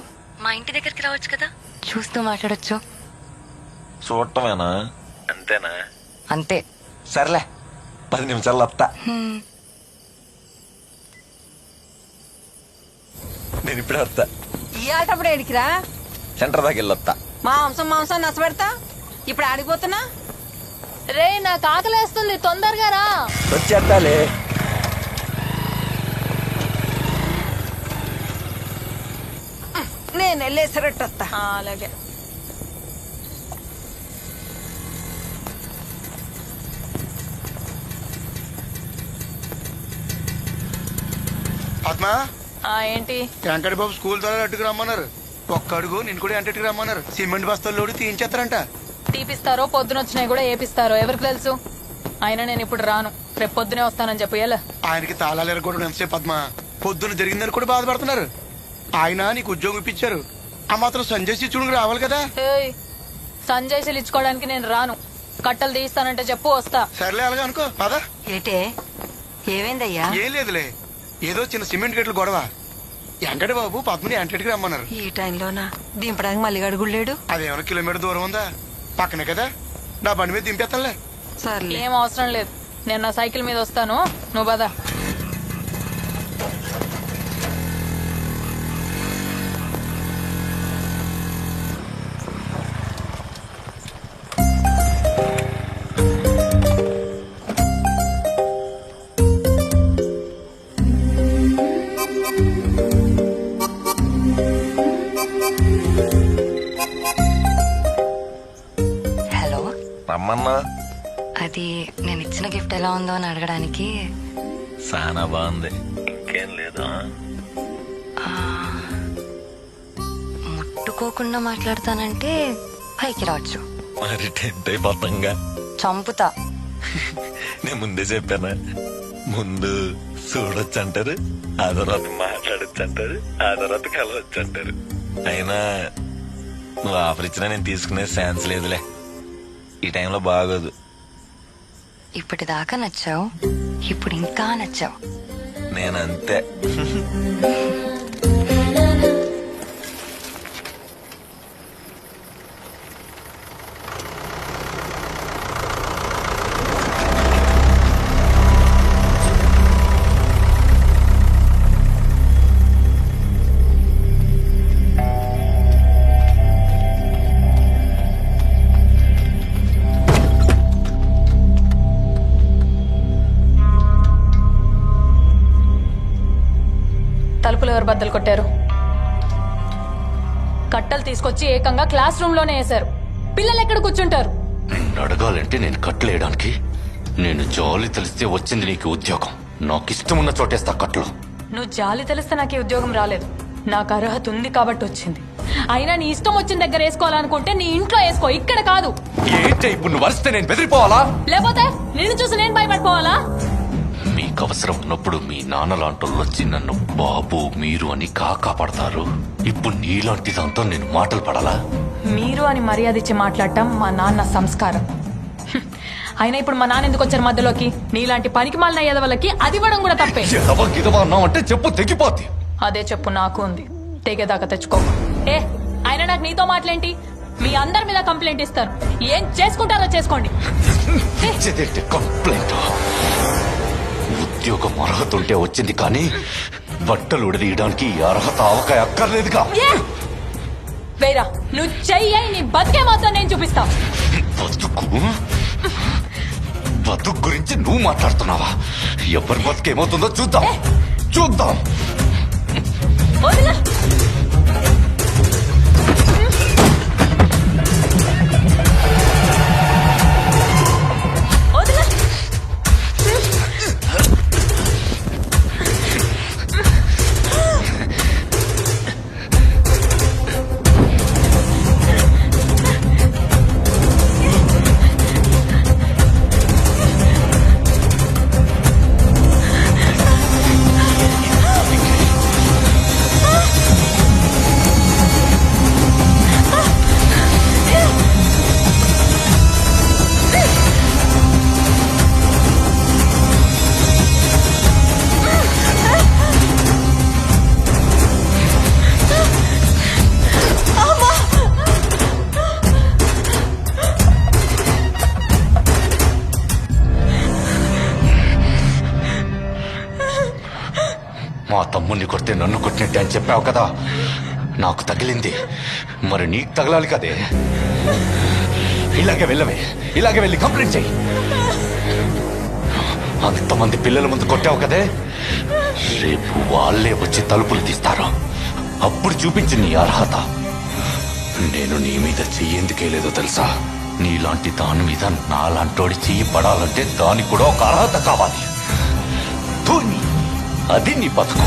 మా ఇంటి దగ్గరికి రావచ్చు కదా, చూస్తూ మాట్లాడొచ్చు. చూడటమేనా? అంతేనా? అంతే. సర్లే 10 నిమిషాలు వస్తా. నేను ఇప్పుడే వస్తా. ఈ ఆటప్పుడు ఏడికిరా? సెంటర్ దాకా వెళ్ళొస్తా. మాంసం నచ్చబెడతా. ఇప్పుడు ఆడిపోతున్నా. రే నాకు ఆకలేస్తుంది, తొందరగా రా. వచ్చేస్తాలే. నేను వెళ్ళేసరట్టు వస్తా. అలాగే. పద్మా ఏంటి? వెంకట బాబు స్కూల్ ద్వారా అట్టుకు రమ్మన్నారు. ఒక్క అడుగు నేను కూడా ఎంటట్టుకు రమ్మన్నారు. సిమెంట్ బస్తాలు లోడి తీయించేస్తారంట. తీపిస్తారో పొద్దునొచ్చినాయి కూడా ఏపిస్తారో ఎవరికి తెలుసు. అయినా నేను ఇప్పుడు రాను, రేపు పొద్దునే వస్తానని చెప్పు. ఎలా ఆయనకి తాళాలు ఎరగొట్టడం ఎంతసేపు పద్మ? పొద్దున జరిగిందని కూడా బాధపడుతున్నారు. ఆయన నీకు ఉద్యోగం ఇప్పించారు, ఆ మాత్రం సంజయ్ శిక్షుడికి రావాలి కదా. సంజయ్ ఇచ్చుకోవడానికి నేను రాను. కట్టలు తీస్తానంటే చెప్పు, వస్తా. సర్లే అలాగే అనుకో పదా. ఏటే ఏమైందయ్యా? ఏం లేదులే, ఏదో చిన్న సిమెంట్ గట్లు గొడవ. వెంకట బాబు పద్మని ఎంటటికి రమ్మన్నారు. ఈ టైంలోనా దింపడానికి మళ్ళీ అడుగులేడు? అదేమైనా కిలోమీటర్ దూరం ఉందా? పక్కనే కదా, నా బండి మీద దింపేస్తానులే. సర్లే, ఏం అవసరం లేదు. నేను నా సైకిల్ మీద వస్తాను, నువ్వు పద. హలో, రమ్మన్నా. అది నేను ఇచ్చిన గిఫ్ట్ ఎలా ఉందో అని అడగడానికి. చాలా బాగుంది. ఇంకేం లేదు. ముట్టుకోకుండా మాట్లాడతానంటే పైకి రావచ్చు. మరి టెంట్ అయిపోతాంగా. చంపుతా. నేను ముందే చెప్పానా, ముందు చూడొచ్చు అంటారు, ఆ తర్వాత మాట్లాడొచ్చు అంటారు, ఆ తర్వాత కలవచ్చు అంటారు. అయినా నువ్వు ఆఫర్ ఇచ్చినా నేను తీసుకునే ఛాన్స్ లేదులే. ఈ టైంలో బాగోదు. ఇప్పటిదాకా నచ్చావు, ఇప్పుడు ఇంకా నచ్చావు. నేనంతే. తలుపులు ఎవరు బద్దలు కొట్టారు? కట్టలు తీసుకొచ్చి ఏకంగా క్లాస్ రూమ్ లోనే వేశారు. పిల్లలు ఎక్కడ కూర్చుంటారు? నిన్ను అడగాలంటే నేను కట్టలేయడానికి. నేను జాలి తెలిస్తే వచ్చింది నీకు ఉద్యోగం. నాకు ఇష్టం ఉన్న చోటేస్తా కట్లు. నువ్వు జాలి తెలిస్తే నాకు ఈ ఉద్యోగం రాలేదు. నాకు అర్హత ఉంది కాబట్టి వచ్చింది. అయినా నీ ఇష్టం వచ్చిన దగ్గర వేసుకోవాలనుకుంటే నీ ఇంట్లో వేసుకో, ఇక్కడ కాదు. ఏంటి ఇప్పుడు నువ్వు వరిస్తే నేను బెదిరిపోవాలా? లేకపోతే నిన్ను చూసి నేను భయపడిపోవాలా? మీకు అవసరం ఉన్నప్పుడు మీ నాన్న లాంటోళ్ళు వచ్చి నన్ను బాబు మీరు అని కాపాడతారు. ఇప్పుడు నీలాంటి దాంతో నేను మాటలు పడాలా? మీరు అని మర్యాద ఇచ్చి మాట్లాడటం మా నాన్న సంస్కారం. అయినా ఇప్పుడు మా నాన్న ఎందుకు వచ్చారు మధ్యలోకి? నీలాంటి పనికి మాలిన ఎదవలకి అది ఇవ్వడం కూడా తప్పే. అంటే చెప్పు తెగిపోద్ది. అదే చెప్పు నాకు ఉంది, తెగేదాకా తెచ్చుకో. అయినా నాకు నీతో మాటలేంటి? మీ అందరి మీద కంప్లైంట్ ఇస్తారు, ఏం చేసుకుంటారో చేసుకోండి. కంప్లైంట్ ఉద్యోగం అర్హత ఉంటే వచ్చింది, కానీ బట్టలు ఉడదీయడానికి అర్హత అవకాయ అక్కర్లేదుగా. వేరా నువ్వు చెయ్యి, నీ బతికే మాత్రం నేను చూపిస్తా. బతుకు గురించి నువ్వు మాట్లాడుతున్నావా? ఎవరి బతుకు ఏమవుతుందో చూద్దాం చూద్దాం. వదిలా మా తమ్ముణ్ణి కొడితే నన్ను కొట్టినట్టే అని చెప్పావు కదా, నాకు తగిలింది, మరి నీకు తగలాలి కదే. ఇలాగే వెళ్ళి కంప్లైంట్ చెయ్యి. అంతమంది పిల్లల ముందు కొట్టావు కదే, రేపు వాళ్ళే వచ్చి తలుపులు తీస్తారు, అప్పుడు చూపించి నీ అర్హత. నేను నీ మీద చెయ్యేందుకే లేదో తెలుసా? నీలాంటి దాని మీద నాలాంటోడి చెయ్యి పడాలంటే దానికి కూడా ఒక అర్హత కావాలి. అది నీ బతుకు.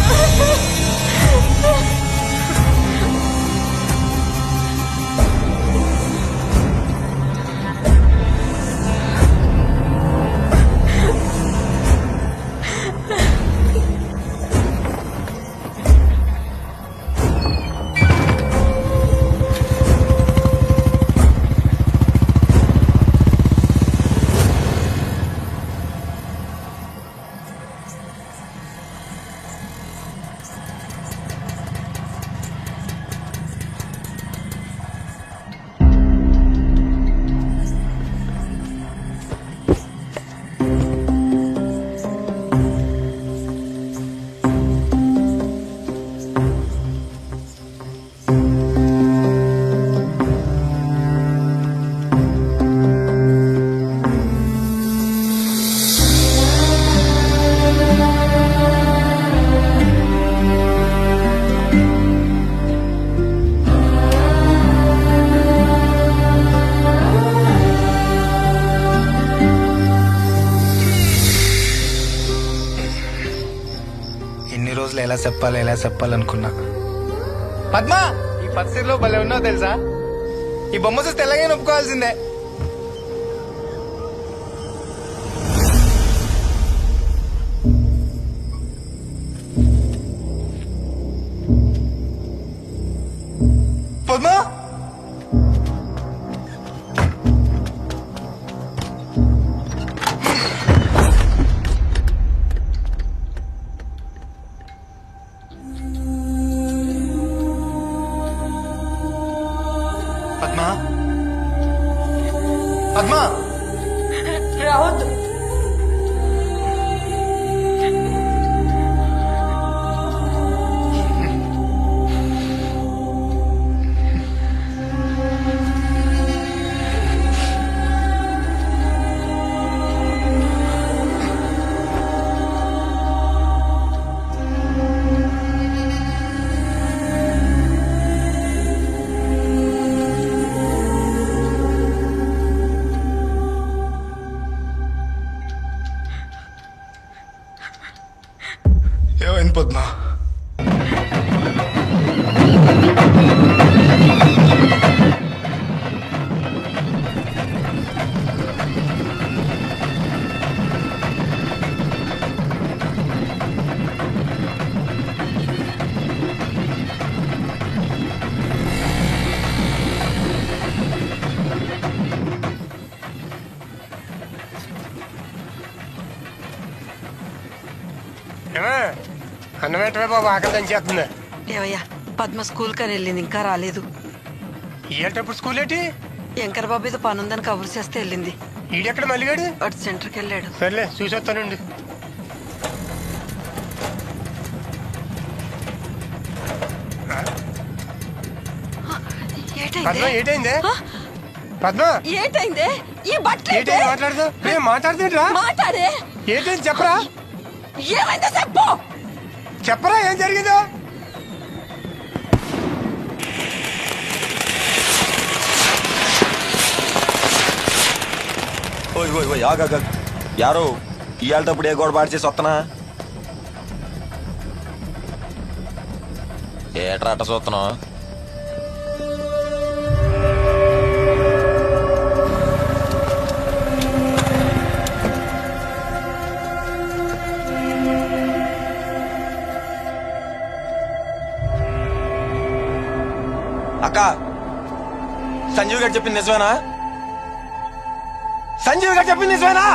ఎలా చెప్పాలనుకున్నా. పద్మ, ఈ పత్తిలో భలే ఉన్నావు తెలుసా? ఈ బొమ్మ చూస్తే ఎలాగైనా ఒప్పుకోవాల్సిందే. పద్మ, పద్మా రావద్దు. ఏమైంది పద్మా? పెట్టవే బాబు, ఆకలి దంచేస్తుంది. ఏవయ్యా పద్మ స్కూల్ కని వెళ్ళింది, ఇంకా రాలేదు. ఏంటప్పుడు స్కూల్ ఏంటి? శంకర్ బాబు ఏదో పని ఉందని కబురు చేస్తే వెళ్ళింది. ఈడెక్కడ మల్లిగాడు? అటు సెంటర్కి వెళ్ళాడు. సర్లే చూసి వస్తానండి. పద్మ ఏటైందే? పద్మ ఏటైందే? ఈ బట్టలు ఏటైంది? మాట్లాడదు మాట్లాడుతుంటా మాట్లాడే. ఏంటైంది చెప్పరా? ఏమైందో చెప్పు. చెప్పరా ఏం జరిగిందో? ఓయ్ ఓయ్ ఓయ్ ఆగా యారో ఇవాళప్పుడు ఏ గోడ పాడు చేసి వస్తున్నా? ఏట్రా అట్ట చూస్తున్నావు? అక్క, సంజీవ్ గారు చెప్పింది నిజమేనా? సంజీవ్ గారు చెప్పింది నిజమేనా?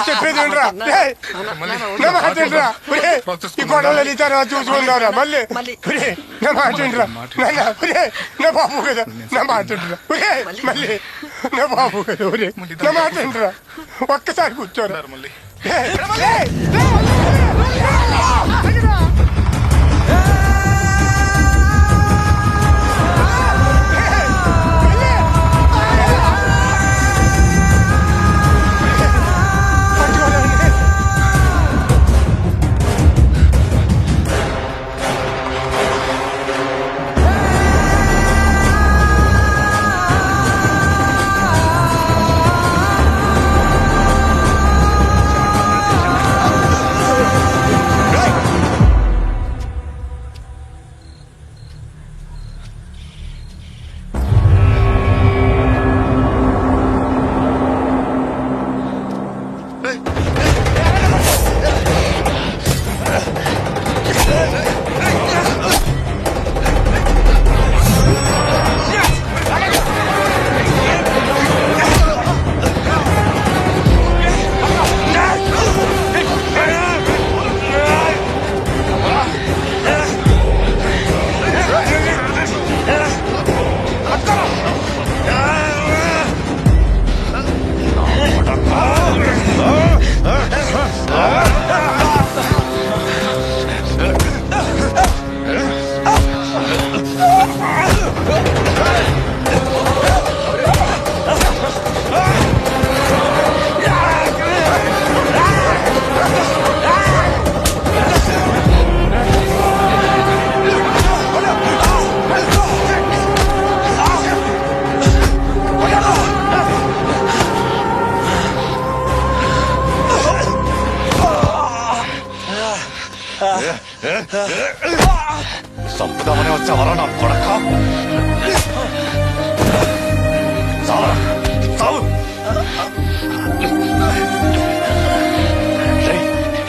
చెప్పేది ఈ గొడవలు వెళ్తారా చూసుకుంటారా? మళ్ళీ నా మాట్లాడరా నా బాబు కదా, నా మాట్లాడరా మళ్ళీ నా బాబు కదా, నా మాట్లాడరా ఒక్కసారి కూర్చోరా. సంపుదామని వచ్చావరా నా కొడక?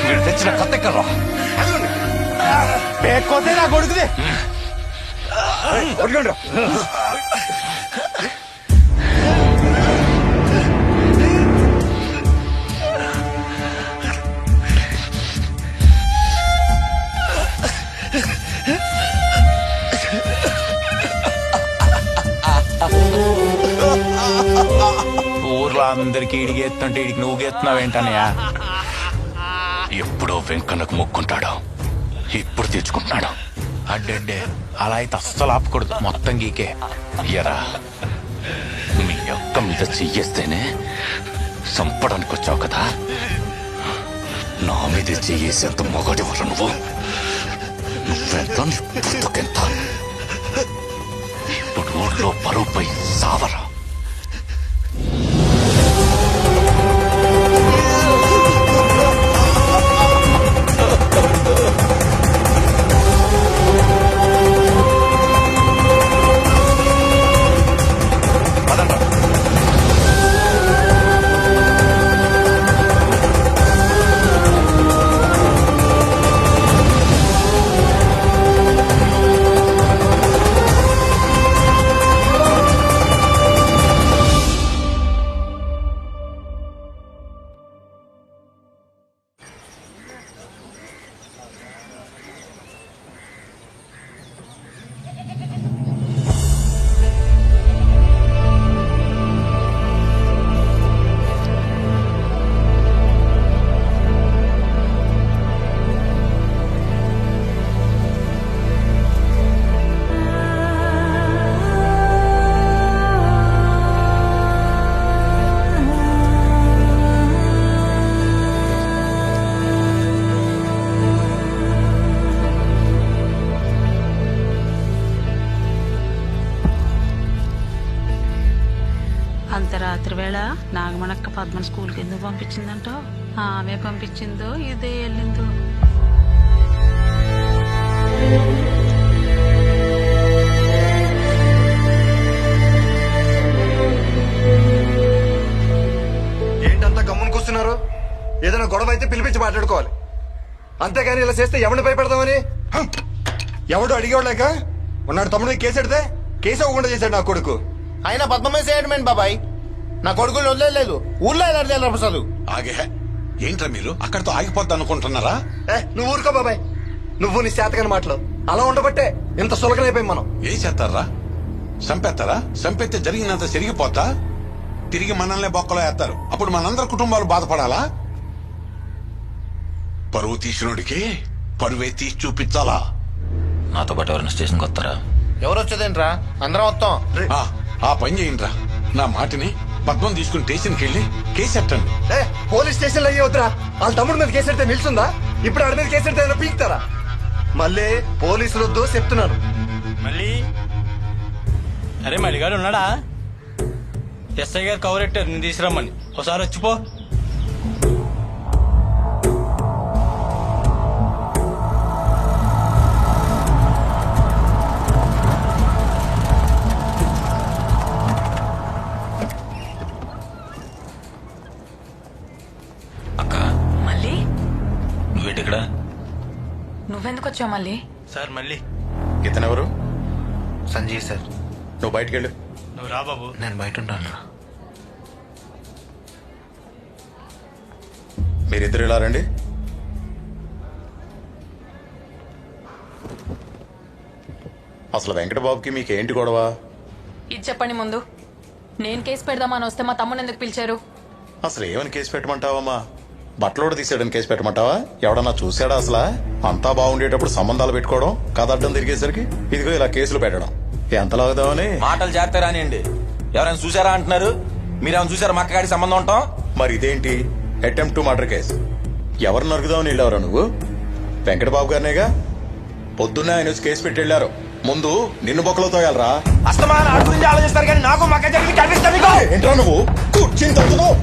మీరు తెచ్చిన కత్తెక్కర్రా పేకోతే నా కొడుకుది. ఊర్లో అందరికి ఇడిగి ఎత్తుంటే ఇడికి నువ్వు ఎత్తున్నావు ఏంటనయ్యా? ఎప్పుడో వెంకన్నకు మొక్కుంటాడు, ఇప్పుడు తెచ్చుకుంటున్నాడు. అడ్డే అలా అయితే అస్సలు ఆపకూడదు, మొత్తం గీకే. ఎరా మీ అక్క మీద చెయ్యేస్తేనే చంపడానికి వచ్చావు కదా, నా మీద చెయ్యేసేంత మొగడివరు నువ్వు. నువ్వెంత నీ పుట్టుకెంత. ఇప్పుడు ఊళ్ళో పరువుపై సావరా. అంత రాత్రి వేళ నాగమణక్క పద్మ స్కూల్కి ఎందుకు పంపించిందంటో ఆమె పంపించిందో ఇదే వెళ్ళిందో. ఏంటంతా గమ్మున కూర్చున్నారు? ఏదైనా గొడవ అయితే పిలిపించి మాట్లాడుకోవాలి, అంతేగాని ఇలా చేస్తే ఎవరిని భయపెడతామని. ఎవడు అడిగేవాళ్ళక ఉన్నాడు తమ్ముడు కేసు పెడితే కేసు అవ్వకుండా చేశాడు నా కొడుకు. ఆయన పద్మమే చేయడమేంటి బాబాయ్? నా కొడుకులు వదిలేదు, ఊళ్ళో ఎలా ప్రసాదు. ఆగే ఏంట్రా మీరు అక్కడితో ఆగిపోద్ది అనుకుంటున్నారా? నువ్వు ఊరుకో బాబాయ్, నువ్వు నీ చేతకాని మాటలు. అలా ఉండబట్టే ఇంత సులకనైపోయి మనం. ఏం చేస్తారా? చంపేస్తారా? చంపేస్తే జరిగినంత జరిగిపోతా తిరిగి మనల్నే బొక్కలో వేస్తారు. అప్పుడు మనందరి కుటుంబాలు బాధపడాలా? పరువు తీసినోడికి పరువే తీసి చూపించాలా? నాతో పాటు ఎవరైనా స్టేషన్కి వస్తారా? ఎవరు వచ్చేదేంట్రా, అందరం వస్తాం. ఆ పని చేయండిరా. నా మాటిని పద్మం తీసుకుని స్టేషన్కి వెళ్ళి కేసు ఎట్టండి. పోలీస్ స్టేషన్ లో అయ్యొద్దురా. వాళ్ళ తమ్ముడు మీద కేసు పెడితే నిల్చుందా? ఇప్పుడు ఆడి మీద కేసు పెడితే పీకుతారా? మళ్ళీ పోలీసులు వద్దు చెప్తున్నాను. మళ్ళీ అరే మల్లిగాడు ఉన్నాడా? ఎస్ఐ గారు కవరెట్టారు నేను తీసుకురమ్మని. ఒకసారి వచ్చిపో. నువ్వేంటి ఇక్కడ? నువ్వెందుకు వచ్చావు మళ్ళీ? సార్ మళ్ళీ ఇతనెవరు? సంజయ్ సార్. నువ్వు బయటికి వెళ్ళు. నువ్వు రా బాబు. నేను బయట ఉంటాను. మీరిద్దరు ఇలా రండి. అసలు వెంకటబాబుకి మీకేంటి గొడవ? ఇది చెప్పండి ముందు. నేను కేసు పెడదామని వస్తే మా తమ్ముడు ఎందుకు పిలిచారు? అసలు ఏమని కేసు పెట్టమంటావమ్మా? బట్టలోడు తీసేయడానికి కేసు పెట్టమంటావా? ఎవడన్నా చూసాడా అసలు? అంతా బాగుండేటప్పుడు సంబంధాలు పెట్టుకోవడం, కథ అడ్డం తిరిగేసరికి ఇదిగో ఇలా కేసులు పెట్టడం ఎంత లాగుదామని. మాటలు చేస్తారా అండి? ఎవరైనా చూసారా అంటున్నారు? మీరేమైనా చూసారా మా అక్కగాడి సంబంధం ఉంటాం? మరి ఇదేంటి అటెంప్ట్ టు మర్డర్ కేసు? ఎవరు నరుగుదామని వెళ్ళావరా నువ్వు? వెంకటబాబు గారినేగా. పొద్దున్నే ఆయన వచ్చి కేసు పెట్టి వెళ్ళారు. ముందు నిన్ను బొక్కలో తోయాలరా. అస్తమాన ఆడి గురించి ఆలోచిస్తారు కానీ నాకు మక్క జరిగింది కనిపిస్తా. ఏంట్రా నువ్వు కూర్చుని తగ్గుతున్నావు?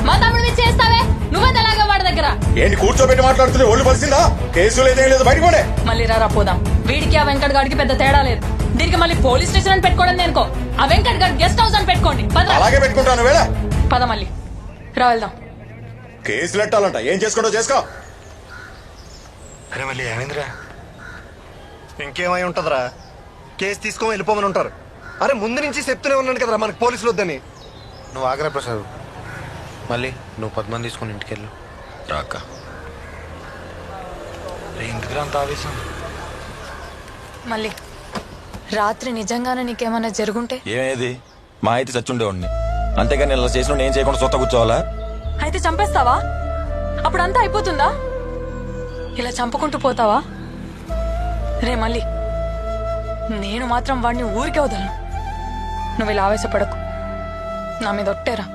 మా తమ్ముడు మీద చేస్తావే నువ్వే అలాగా వాడి దగ్గర. ఏంటి కూర్చోబెట్టి మాట్లాడుతుంది? ఒళ్ళు పలిసిందా? కేసు లేదేం లేదు, బయట పోనే. మళ్ళీ రారా పోదాం. వీడికి ఆ వెంకట్ గాడికి పెద్ద తేడా లేదు. దీనికి మళ్ళీ పోలీస్ స్టేషన్ అని పెట్టుకోవడం దేనికో? ఆ వెంకట్ గారి గెస్ట్ హౌస్ అని పెట్టుకోండి. అలాగే పెట్టుకుంటాను. వేళ పద మళ్ళీ రా వెళ్దాం. కేసులు ఎట్టాలంట, ఏం చేసుకుంటో చేసుకో. అరే మళ్ళీ ఏమైందిరా? ఇంకేమై ఉంటదిరా? కేసు తీసుకొని వెళ్ళిపోమని ఉంటారు. అరే ముందు నుంచి చెప్తూనే ఉన్నాను కదరా మనకు పోలీసులు వద్దని. నువ్వు ఆగ్రా ప్రసాద్. మళ్ళీ నువ్వు పద్మని తీసుకుని ఇంటికి వెళ్ళు. రాక ఎందుకు అంత ఆవేశం? మళ్ళీ రాత్రి నిజంగానే నీకేమైనా జరుగుంటే? ఏమేది మా అయితే చచ్చుండేవాడిని, అంతేగాని ఇలా చేసిన ఏం చేయకుండా సొత్త కూర్చోవాలా? అయితే చంపేస్తావా? అప్పుడంతా అయిపోతుందా? ఇలా చంపుకుంటూ పోతావా? రే మళ్ళీ నేను మాత్రం వాడిని ఊరికే వదలను. నువ్వు ఇలా ఆవేశపడకు, నా మీద ఒట్టేరా.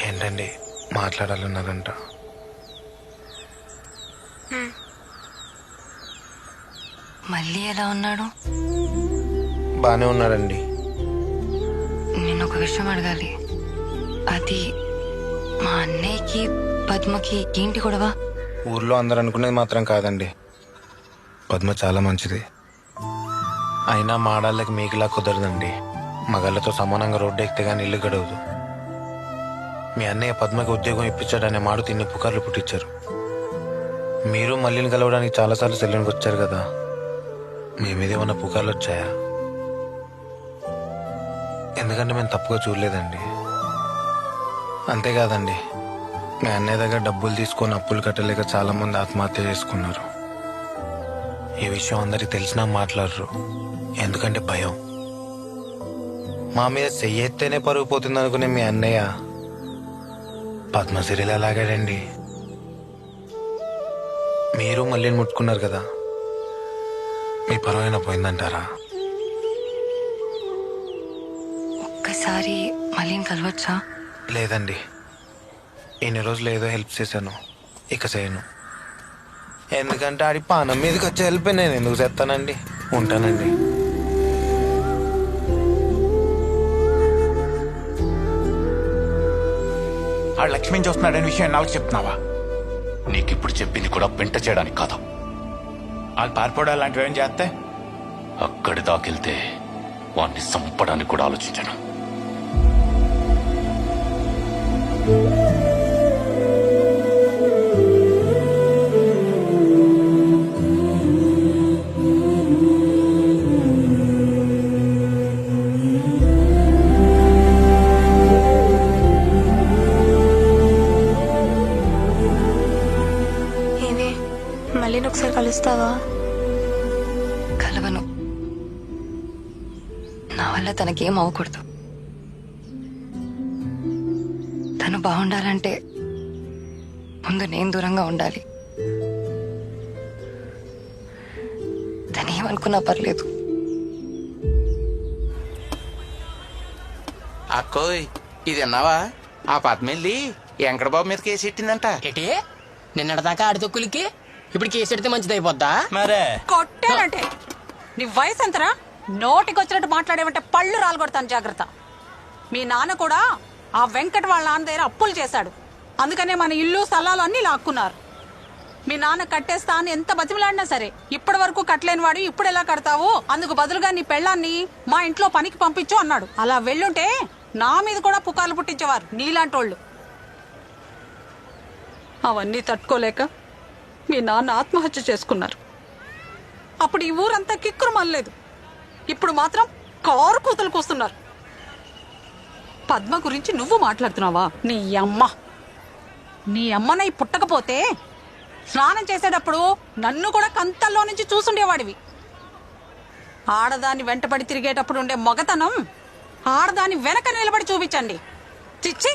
ఏంటండి మాట్లాడాలన్నారంట? మళ్ళీ ఎలా ఉన్నాడు? బానే ఉన్నాడండి. నేను ఒక విషయం అడగాలి. అది మా అన్నయ్యకి పద్మకి ఏంటి గొడవ? ఊర్లో అందరు అనుకునేది మాత్రం కాదండి. పద్మ చాలా మంచిది. అయినా మాడాళ్ళకి మీకులా కుదరదండి. మగాళ్ళతో సమానంగా రోడ్డు ఎక్కితే గానీ ఇల్లు గడవదు. మీ అన్నయ్య పద్మకి ఉద్యోగం ఇప్పించాడనే మాట తిన్ని పుకార్లు పుట్టించారు. మీరు మళ్ళీని కలవడానికి చాలాసార్లు సెల్లునికి వచ్చారు కదా, మీ మీద ఏమన్నా పుకార్లు వచ్చాయా? ఎందుకంటే మేము తప్పుగా చూడలేదండి. అంతేకాదండి, మీ అన్నయ్య దగ్గర డబ్బులు తీసుకొని అప్పులు కట్టలేక చాలా మంది ఆత్మహత్య చేసుకున్నారు. ఈ విషయం అందరికి తెలిసినా మాట్లాడరు, ఎందుకంటే భయం. మా మీద చెయ్యెత్తేనే పరుగు పోతుంది అనుకునే మీ అన్నయ్య పద్మశ్రీలు అలాగాడండి. మీరు మళ్ళీ ముట్టుకున్నారు కదా, మీ పరువైనా పోయిందంటారా? ఒక్కసారి మళ్ళీ కలవచ్చా? లేదండి, ఎన్ని రోజులు ఏదో హెల్ప్ చేశాను, ఇక చేయను. ఎందుకంటే ఆడి పానం మీదకి వచ్చే హెల్ప్ నేను ఎందుకు చేస్తానండి. ఉంటానండి. ఆ లక్ష్మిని చూస్తున్నాడనే విషయం నాకు చెప్తున్నావా? నీకిప్పుడు చెప్పింది కూడా పెంట చేయడానికి కాదు. వాళ్ళు పారిపోవడం లాంటివి ఏం చేస్తే అక్కడి దాకెళ్తే వాణ్ణి చంపడానికి కూడా ఆలోచించాను. ఏమే మళ్ళీ ఒకసారి కలుస్తావా? కలవను. నా వల్ల తనకేం అవ్వకూడదు. తను బాగుండాలంటే ముందు నేను దూరంగా ఉండాలి. తనేమనుకున్నా పర్లేదు. అక్కోయ్ ఇది అన్నావా? ఆ పద్మెల్లి వెంకటబాబు మీద కేసు ఎట్టిందంట. ఏటి నిన్నటిదాకా ఆడి తొక్కులకి ఇప్పుడు కేసు ఎడితే మంచిది అయిపోద్దా? మరే కొట్టానంటే నీ వయసు ఎంతరా? నోటికి వచ్చినట్టు మాట్లాడేమంటే పళ్ళు రాలగొడతాను, జాగ్రత్త. మీ నాన్న కూడా ఆ వెంకట వాళ్ళ నాన్న దగ్గర అప్పులు చేశాడు. అందుకనే మన ఇల్లు స్థలాలు అన్ని లాక్కున్నారు. మీ నాన్న కట్టేస్తా అని ఎంత బతిమలాడినా సరే ఇప్పటి వరకు కట్టలేని వాడు ఇప్పుడు ఎలా కడతావు? అందుకు బదులుగా నీ పెళ్ళాన్ని మా ఇంట్లో పనికి పంపించు అన్నాడు. అలా వెళ్ళుంటే నా మీద కూడా పుకార్లు పుట్టించేవారు నీలాంటోళ్ళు. అవన్నీ తట్టుకోలేక మీ నాన్న ఆత్మహత్య చేసుకున్నారు. అప్పుడు ఈ ఊరంతా కిక్కురు మళ్ళలేదు. ఇప్పుడు మాత్రం కారు కూతలు కూస్తున్నారు. పద్మ గురించి నువ్వు మాట్లాడుతున్నావా? నీ అమ్మనై పుట్టకపోతే స్నానం చేసేటప్పుడు నన్ను కూడా కంతల్లో నుంచి చూసుండేవాడివి. ఆడదాన్ని వెంటబడి తిరిగేటప్పుడు ఉండే మగతనం ఆడదాన్ని వెనక నిలబడి చూపించండి. చిచ్చి.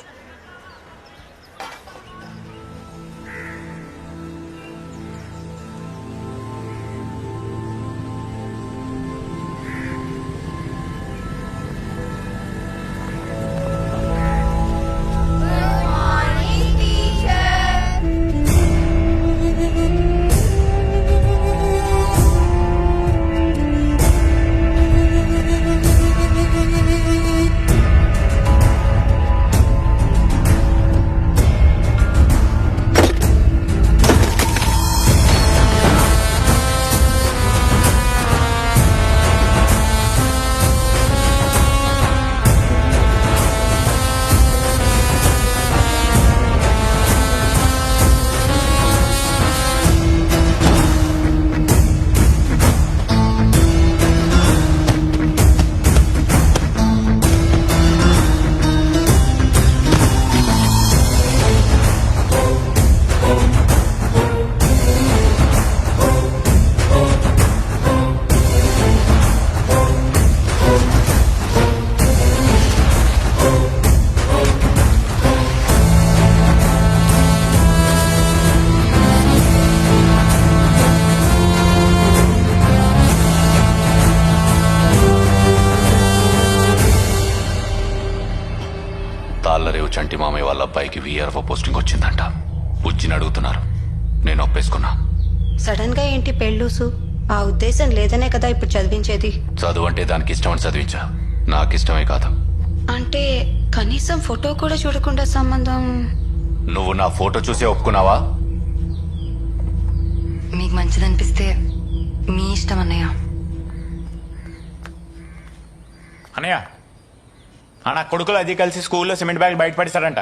తాళ్ళరేవు చంటి మామయ్య వాళ్ళ అబ్బాయికి వీఆర్ఓ పోస్టింగ్ వచ్చిందంట. బుజ్జిని అడుగుతున్నారు. నేను ఒప్పేసుకున్నా. సడన్ గా ఏంటి పెళ్ళూసు? ఆ ఉద్దేశం లేదనే కదా ఇప్పుడు చదివించేది. చదువు అంటే దానికి ఇష్టమని చదివించా. నాకు ఇష్టమే కాదు. అంటే కనీసం ఫోటో కూడా చూడకుండా సంబంధం? నువ్వు నా ఫోటో చూసే ఒప్పుకున్నావా? మీకు మంచిదనిపిస్తే మీ ఇష్టం అన్నయ్య. అన్నయ్య నా కొడుకులు అది కలిసి స్కూల్లో సిమెంట్ బ్యాగ్ బయటపడేశారంట.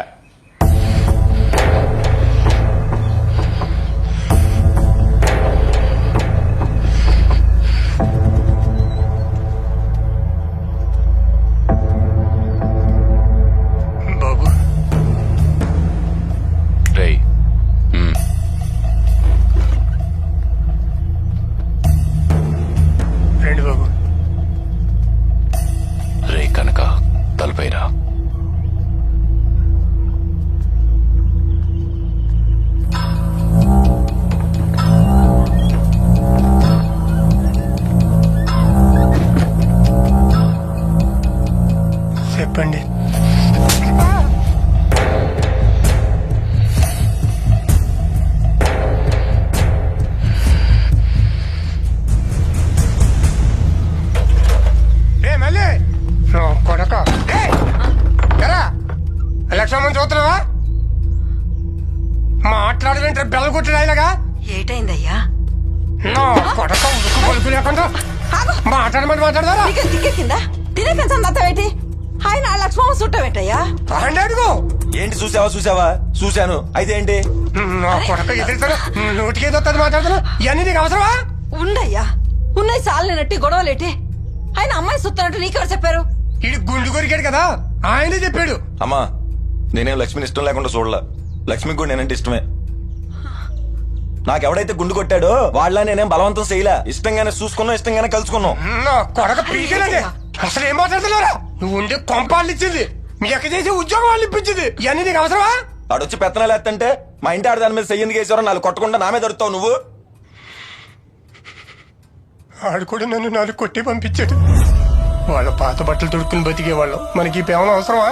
బాబు రేయ్ రండి బాబు. రే కనుక తలపైరా. చెప్పండి. చూస్తున్నావా? మాట్లాడలేంటే బెల్ల కొట్టిన ఆయనగా ఏటైందయ్యా? నా కొడక ఉడుకు పలుకు లేకుండా మాట్లాడమని మాట్లాడదారా? దిక్కెక్కిందా? తినే పెంచండి ఆయన లక్ష్మణ చుట్టమేటయ్యా? అడుగు. ఏంటి చూసావా చూశాను అయితే ఏంటి? నా కొడక ఎదురుతాను నోటికేదో మాట్లాడుతున్నా ఇవన్నీ నీకు అవసరమా? ఉండయ్యా, ఉన్నాయి చాలనేనట్టి గొడవలేటి. ఆయన అమ్మాయి సుత్తనట్టు నీకెవరు చెప్పారు? ఇది గుండు కొరికాడు కదా, ఆయనే చెప్పాడు. అమ్మా నేనేం లక్ష్మిని ఇష్టం లేకుండా చూడలా. లక్ష్మికి కూడా నేనంటే ఇష్టమే. నాకెవడైతే గుండు కొట్టాడో వాళ్ళ నేనేం బలవంతం చేయలే. ఇష్టంగానే చూసుకున్నాం, ఇష్టంగానే కలుసుకున్నాం. నా కొడక పీకేనండి. అసలు ఏం మాట్లాడుతున్నారా? నువ్వు ఉండే కొంపాళ్ళు ఇచ్చింది, మీ అక్క చేసే ఉద్యోగం వాళ్ళు ఇప్పించింది. ఇవన్నీ నీకు అవసరమా? ఆడొచ్చి పెత్తనాలు ఎత్తంటే మా ఇంటి ఆడ దాని మీద చెయ్యింది వేసారో నాలుగు కొట్టకుండా నామే దొరుకుతావు నువ్వు. ఆడు కూడా నన్ను 4 కొట్టి పంపించాడు. వాళ్ళ పాత బట్టలు తొడుక్కుని బతికేవాళ్ళం, మనకి ఈ పేమన అవసరమా?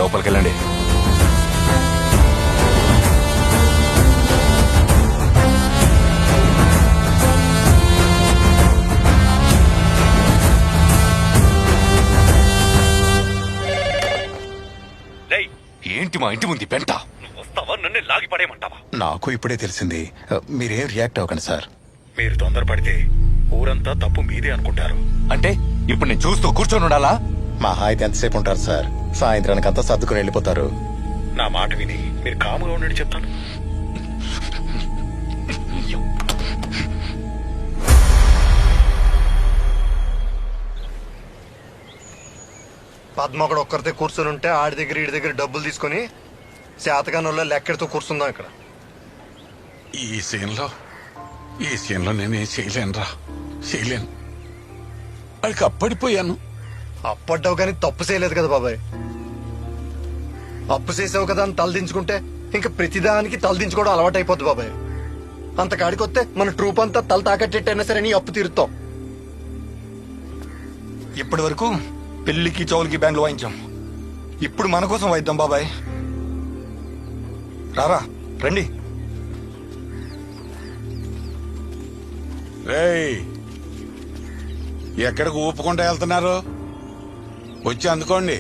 లోపలికి వెళ్ళండి. ఏంటి మా ఇంటి ముందు పెంట? నువ్వు వస్తావా నన్ను లాగి పడేయమంటావా? నాకు ఇప్పుడే తెలిసింది. మీరేం రియాక్ట్ అవ్వకండి సార్. మీరు తొందరపడితే ఊరంతా తప్పు మీదే అనుకుంటారు. అంటే ఇప్పుడు నేను చూస్తూ కూర్చొని ఉండాలా? మహా అయితే ఎంతసేపు ఉంటారు సార్? సాయంత్రానికి అంతా సర్దుకుని వెళ్ళిపోతారు. నా మాట విని మీరు కాముగా ఉండండి చెప్తాను. పద్మ ఒకడు ఒక్కరితే కూర్చొని ఉంటే ఆడి దగ్గర ఈడి దగ్గర డబ్బులు తీసుకుని శాతకానంలో లెక్కడితో కూర్చుందాం ఇక్కడ. ఈ సీన్లో నేనేం చేయలేను. వాడికి అప్పడిపోయాను. అప్పడ్డావు కానీ తప్పు చేయలేదు కదా బాబాయ్. అప్పు చేసావు కదా అని తలదించుకుంటే ఇంకా ప్రతిదానికి తలదించుకోవడం అలవాటు అయిపోద్ది బాబాయ్. అంత కాడికొస్తే మన ట్రూప్ అంతా తల తాకట్టేట్టయినా సరే నీ అప్పు తీరుతాం. ఇప్పటి వరకు పెళ్లికి చౌలికి బ్యాండ్లు వాయించాం. ఇప్పుడు మన కోసం వాయిద్దాం బాబాయ్. రారా రండి. రేయ్, ఎక్కడికి ఊపుకుంటూ వెళ్తున్నారు? వచ్చి అందుకోండి.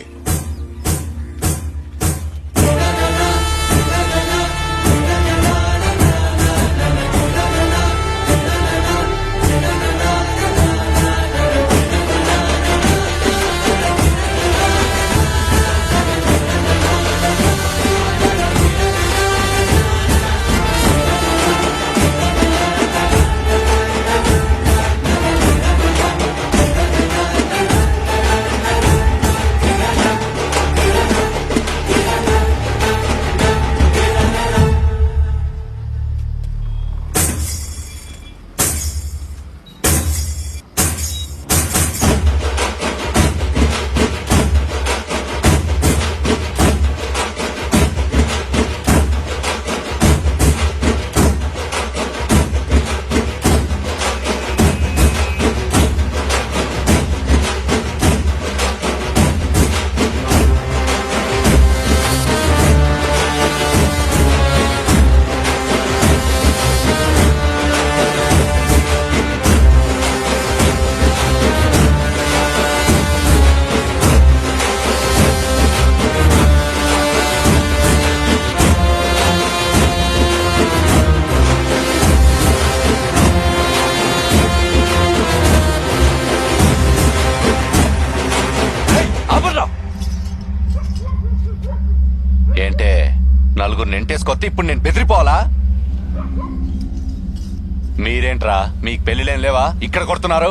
నలుగురు నెంటేసుకొస్తే ఇప్పుడు నేను బెదిరిపోవాలా? మీరేంట్రా, మీకు పెళ్లిలేం లేవా? ఇక్కడ కొడుతున్నారు.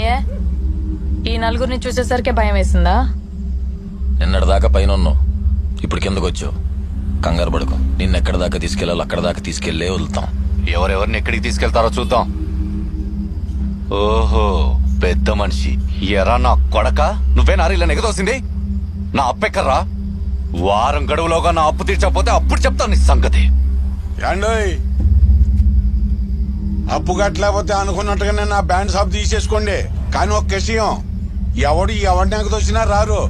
ఏ ఈ నలుగురిని చూసేసరికి భయం వేసిందా? నిన్నటిదాకా పైన ఉన్నావు, ఇప్పుడు కిందకు వచ్చావు. కంగారు పడుకో, నిన్నెక్కడి దాకా తీసుకెళ్ళాలి అక్కడ దాకా తీసుకెళ్లే వదులుతాం. ఎవరెవరిని ఎక్కడికి తీసుకెళ్తారో చూద్దాం. ఓహో, పెద్ద మనిషి. ఎరా నా కొడక, నువ్వే నారీలా నెగదోసింది? నా అప్పెక్కర్రా? వారం గడువులోగా నా అప్పు తీర్చకపోతే అప్పుడు చెప్తాను నీ సంగతి. ఏండోయ్, అప్పు కట్టలేకపోతే అనుకున్నట్టుగానే నా బ్యాండ్ షాప్ తీసేసుకోండి. కానీ ఒక విషయం, ఎవరిని ఎగదోసినా రారు,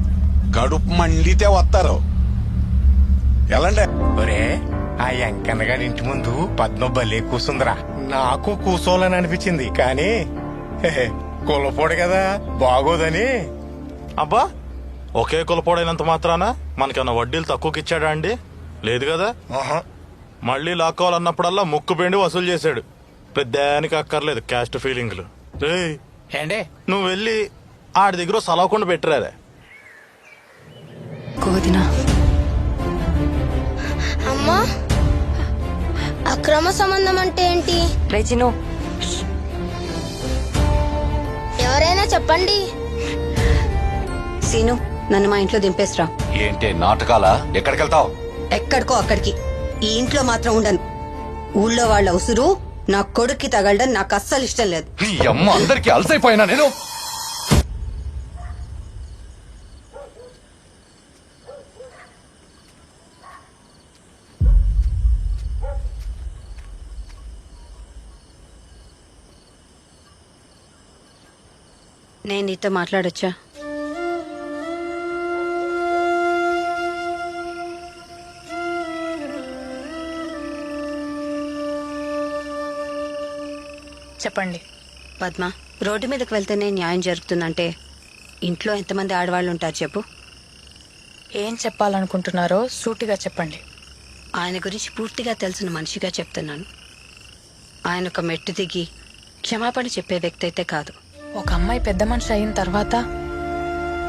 కడుపు మండితే వస్తారు. ఎలాంటి ఒరే, ఆ వెంకన్న గారి ఇంటి ముందు పద్మ భలే కూసుందిరా. నాకు కూసోలని అనిపించింది, కానీ కులపోడు కదా, బాగోదని. అబ్బా, ఒకే కులపోడైనంత మాత్రాన మనకన్నా వడ్డీలు తక్కువకి ఇచ్చాడా అండి? లేదు కదా. మళ్ళీ లాక్కోవాలన్నప్పుడల్లా ముక్కు బెండి వసూలు చేశాడు. పెద్దానికి అక్కర్లేదు క్యాస్ట్ ఫీలింగ్లు. ఏండే, నువ్వు వెళ్ళి ఆడి దగ్గర సలవకుండా పెట్టరాదే. అమ్మా, అక్రమ సంబంధం అంటే ఏంటి? రేచిను, ఎవరైనా చెప్పండి. సీను, నన్ను మా ఇంట్లో దింపేస్రా. ఏంటి నాటకాలా? ఎక్కడికి వెళ్తావు? ఎక్కడికో అక్కడికి. ఈ ఇంట్లో మాత్రం ఉండను. ఊళ్ళో వాళ్ళ ఉసురు నా కొడుక్కి తగలడం నాకు అస్సలు ఇష్టం లేదు. ఈ అమ్మ అందరికి అలసైపోయినా నేను. నేను నీతో మాట్లాడొచ్చా? చెప్పండి. పద్మ, రోడ్డు మీదకి వెళ్తేనే న్యాయం జరుగుతుందంటే ఇంట్లో ఎంతమంది ఆడవాళ్ళు ఉంటారు చెప్పు? ఏం చెప్పాలనుకుంటున్నారో సూటిగా చెప్పండి. ఆయన గురించి పూర్తిగా తెలిసిన మనిషిగా చెప్తున్నాను. ఆయన ఒక మెట్టు దిగి క్షమాపణ చెప్పే వ్యక్తి అయితే కాదు. ఒక అమ్మాయి పెద్ద మనిషి అయిన తర్వాత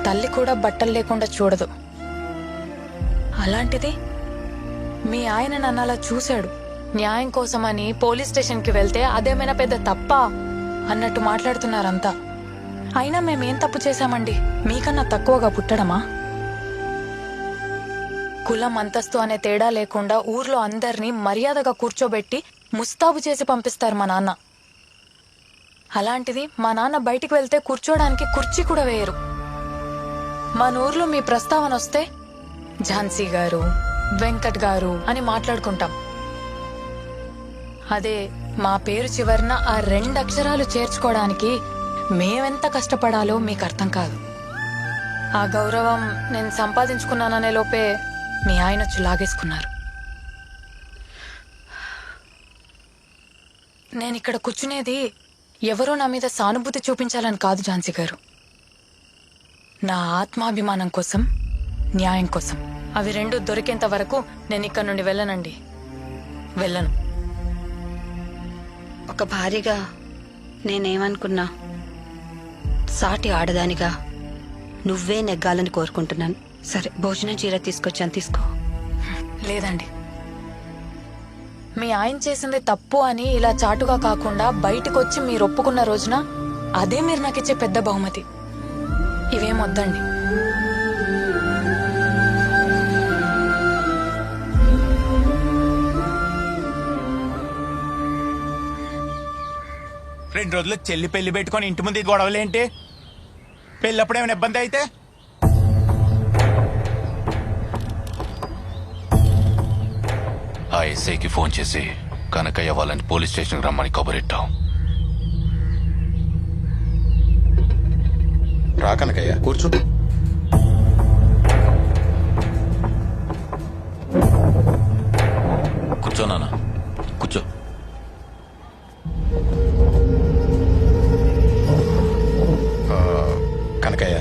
తల్లి కూడా బట్టలు లేకుండా చూడదు. అలాంటిది మీ ఆయన నన్ను అలా చూశాడు. న్యాయం కోసమని పోలీస్ స్టేషన్కి వెళ్తే అదేమైనా పెద్ద తప్ప అన్నట్టు మాట్లాడుతున్నారంతా. అయినా మేమేం తప్పు చేశామండి? మీకన్నా తక్కువగా పుట్టడమా? కులం అంతస్తు అనే తేడా లేకుండా ఊర్లో అందరినీ మర్యాదగా కూర్చోబెట్టి ముస్తాబు చేసి పంపిస్తారు మా నాన్న. అలాంటిది మా నాన్న బయటికి వెళ్తే కూర్చోడానికి కుర్చీ కూడా వేయరు. మన ఊర్లో మీ ప్రస్తావన వస్తే ఝాన్సీ గారు, వెంకట్ గారు అని మాట్లాడుకుంటాం. అదే మా పేరు చివరన ఆ 2 అక్షరాలు చేర్చుకోవడానికి మేమెంత కష్టపడాలో మీకు అర్థం కాదు. ఆ గౌరవం నేను సంపాదించుకున్నాననే లోపే మీ ఆయన వచ్చి లాగేసుకున్నారు. నేనిక్కడ కూర్చునేది ఎవరో నా మీద సానుభూతి చూపించాలని కాదు ఝాన్సీ గారు. నా ఆత్మాభిమానం కోసం, న్యాయం కోసం. అవి 2 దొరికేంత వరకు నేను ఇక్కడ నుండి వెళ్ళనండి. వెళ్ళను. ఒక భార్యగా నేనేమనుకున్నా, సాటి ఆడదానిగా నువ్వే నెగ్గాలని కోరుకుంటున్నాను. సరే, భోజనం చీర తీసుకొచ్చాను, తీసుకో. లేదండి, మీ ఆయన చేసింది తప్పు అని ఇలా చాటుగా కాకుండా బయటకు వచ్చి మీరు ఒప్పుకున్న రోజున అదే మీరు నాకు ఇచ్చే పెద్ద బహుమతి. ఇవేం వద్దండి. రెండు రోజులు చెల్లి పెళ్లి పెట్టుకొని ఇంటి ముందు గొడవలేంటి? పెళ్ళప్పుడు ఏమైనా ఇబ్బంది అయితే? ఆ ఎస్ఐకి ఫోన్ చేసి కనకయ్య వాళ్ళని పోలీస్ స్టేషన్కి రమ్మని కబురెట్టాం. రా కనకయ్య, కూర్చో. కూర్చో నాన్న, కూర్చో. కనకయ్య,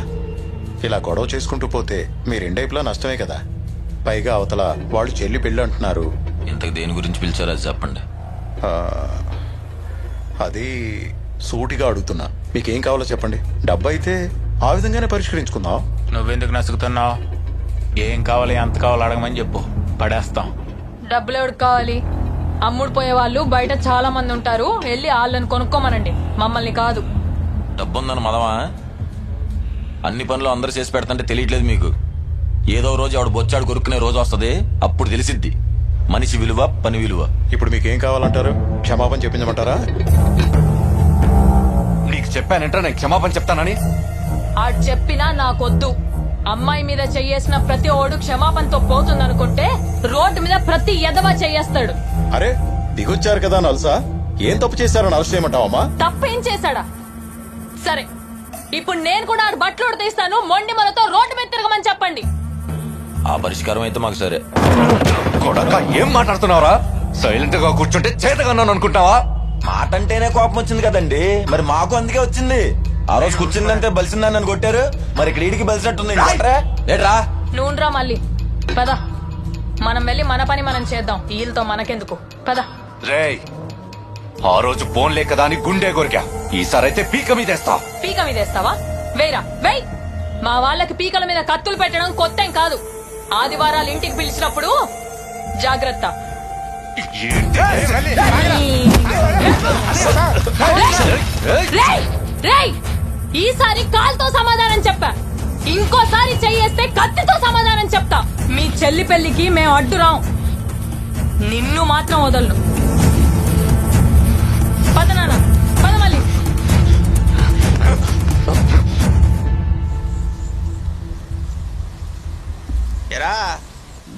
ఇలా గొడవ చేసుకుంటూ పోతే మీ రెండైపులా నష్టమే కదా. పైగా అవతల వాళ్ళు చెల్లి పెళ్ళి అంటున్నారు. ఇంతకు దేని గురించి పిలిచారో అది చెప్పండి. అది సూటిగా అడుగుతున్నా, మీకేం కావాలో చెప్పండి. డబ్బు అయితే ఆ విధంగానే పరిష్కరించుకుందాం. నువ్వెందుకు నసుకుతున్నావు? ఏం కావాలి, ఎంత కావాలో అడగమని చెప్పు. పడేస్తాం. డబ్బులు ఎవరికి కావాలి? అమ్ముడు పోయే వాళ్ళు బయట చాలా మంది ఉంటారు, వెళ్ళి వాళ్ళని కొనుక్కోమనండి, మమ్మల్ని కాదు. డబ్బుందని మదమా? అన్ని పనులు అందరూ చేసి పెడతంటే తెలియట్లేదు మీకు. ఏదో రోజు ఆవిడ బొచ్చాడు కొరుక్కునే రోజు వస్తుంది, అప్పుడు తెలిసిద్ది మనిషి విలువ, పని విలువ. ఇప్పుడు మీకేం కావాలంటారు? క్షమాపణ చెప్పించమంటారా? నీకు చెప్పానంటే నేను క్షమాపణ చెప్తానని. ఆడు చెప్పినా నాకొద్దు. అమ్మాయి మీద చెయ్యేసిన ప్రతి ఓడు క్షమాపణతో పోతుందనుకుంటే రోడ్డు మీద ప్రతి ఎదవా చెయ్యేస్తాడు. అరే దిగొచ్చారు కదా నలుసా, ఏం తప్పు చేశారని అరెస్ట్ చేయమంటావమ్మా? తప్పేం చేశాడా? సరే, ఇప్పుడు నేను కూడా ఆడు బట్టలు తీస్తాను, మొండి మనతో రోడ్డు మీద తిరగమని చెప్పండి. ఆ పరిష్కారం అయితే మాకు సరే. కొడక ఏం మాట్లాడుతున్నావురా? సైలెంట్ గా కూర్చుంటే చేతగన్నాను అనుకుంటావా? మాట అంటేనే కోపం వచ్చింది కదండి, మరి మాకు అందుకే వచ్చింది. ఆ రోజు కూర్చుందంటే బలిసిందని నన్ను కొట్టారు, మరి ఇక్కడ ఈడికి బలిసినట్టుంది. ఏట్రా నూనెరా మళ్ళీ పద, మనం వెళ్ళి మన పని మనం చేద్దాం, వీళ్ళతో మనకెందుకు, పద. రేయ్, ఆ రోజు ఫోన్ లేక దాని గుండె కొరికా, ఈసారైతే పీక మీదేస్తా. పీక మీద వేస్తావా? వేరా వేయ్. మా వాళ్ళకి పీకల మీద కత్తులు పెట్టడం కొత్తేం కాదు. ఆదివారాలు ఇంటికి పిలిచినప్పుడు జాగ్రత్త. రేయ్, ఈసారి కాల్తో సమాధానం చెప్పా, ఇంకోసారి చెయ్యేస్తే కత్తితో సమాధానం చెప్తా. మీ చెల్లి పెళ్లికి మేము అడ్డురాం, నిన్ను మాత్రం వదలను. పద నాన్న, పద మళ్ళీ. ఎరా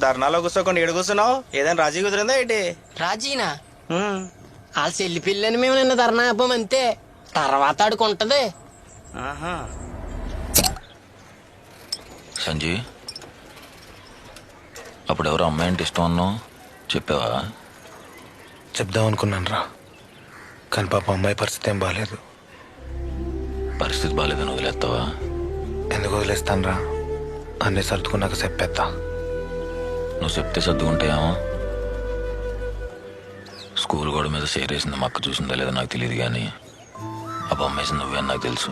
ధర్నాలో కూర్చోకుండా ఏడు కూర్చున్నావు, ఏదైనా రాజీ కుదిరిందా ఏంటి? రాజీనా? వాళ్ళ చెల్లి పిల్లని మేము నిన్న ధర్నా ఆపాం అంతే, తర్వాత ఆడుకుంటది. సంజయ్, అప్పుడు ఎవరో అమ్మాయి అంటే ఇష్టం అన్నావు, చెప్పావా? చెప్దాం అనుకున్నాను రా, కానీ పాప అమ్మాయి పరిస్థితి ఏం బాగాలేదు. పరిస్థితి బాగాలేదని వదిలేస్తావా? ఎందుకు వదిలేస్తాను రా, అన్నీ సర్దుకున్నాక చెప్పేస్తా. నువ్వు చెప్తే సర్దుకుంటాయేమో. స్కూల్ గోడ మీద సేరేసింది మా అక్క చూసిందా లేదా నాకు తెలియదు, కానీ ఆ బొమ్మేసింది నువ్వే అని నాకు తెలుసు.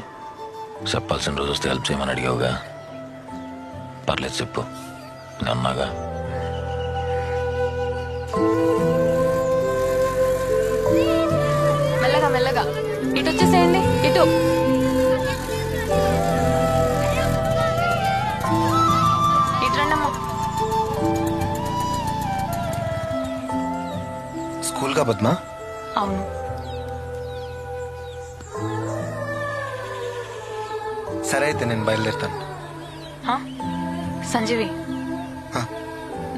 చెప్పాల్సిన రోజు వస్తే హెల్ప్ చేయమని అడిగావుగా, పర్లేదు చెప్పు, నేను అన్నాగా. మెల్లగా మెల్లగా ఇటు వచ్చేసేయండి, ఇటు. ఇటు రండమ్మా. స్కూల్ కా పద్మా? అవును. సరే అయితే నేను బయలుదేరుతాను. సంజీవి,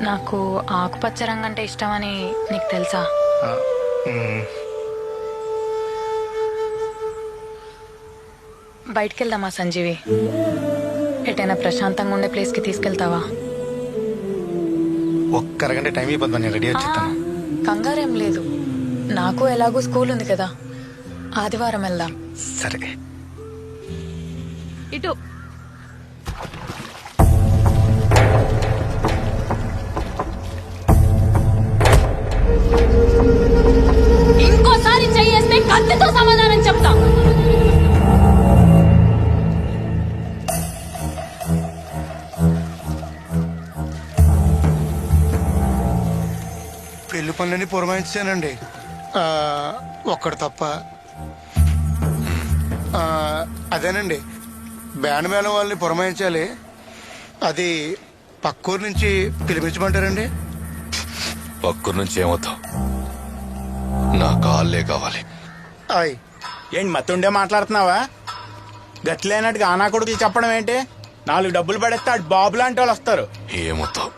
నాకు ఆకుపచ్చ రంగు అంటే ఇష్టమని నీకు తెలుసా? బయటికి వెళ్దామా సంజీవి? ఎటైనా ప్రశాంతంగా ఉండే ప్లేస్కి తీసుకెళ్తావా? ఒక్క అరగంట టైం అయిపోద్ది, నేను రెడీ వచ్చేస్తాను. కంగారేం లేదు, నాకు ఎలాగో స్కూల్ ఉంది కదా, ఆదివారం వెళ్దాం. సరే. ఇటు. ఇంకోసారి చెయ్యేస్తే కత్తితో సమాధానం చెప్తా. పెళ్లి పనులన్నీ పురమాయించానండి, ఒక్కడు తప్ప. అదేనండి, బ్యాండ్ మేళం వాళ్ళని పురమాయించాలి, అది పక్కూరు నుంచి పిలిపించమంటారండి? పక్కూరు నుంచి ఏమవుతావు, నా కాళ్ళే కావాలి. ఏంటి మత్తుండే మాట్లాడుతున్నావా? గట్లేనట్టుగా ఆనా కొడుకులు చెప్పడం ఏంటి? 4 డబ్బులు పడేస్తే అటు బాబు లాంటి వాళ్ళు వస్తారు. ఏమవుతావు,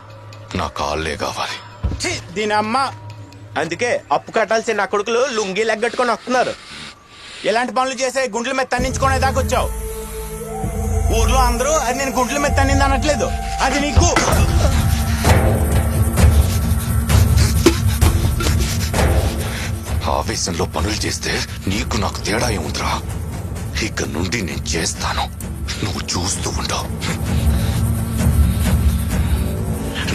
నా కాళ్ళే కావాలి. దీని అమ్మ, అందుకే అప్పు కట్టాల్సిన నా కొడుకులు లుంగి లెగ్గట్టుకొని వస్తున్నారు. ఎలాంటి పనులు చేసే గుండ్ల మీద తన్నించుకునే దాకా వచ్చావు. ఊర్లో అందరూ అది నేను గుండ్ల మీద తన్నింది అనట్లేదు, అది నీకు. ఆవేశంలో పనులు చేస్తే నీకు నాకు తేడా ఏముందిరా? ఇక నుండి నేను చేస్తాను, నువ్వు చూస్తూ ఉండవు.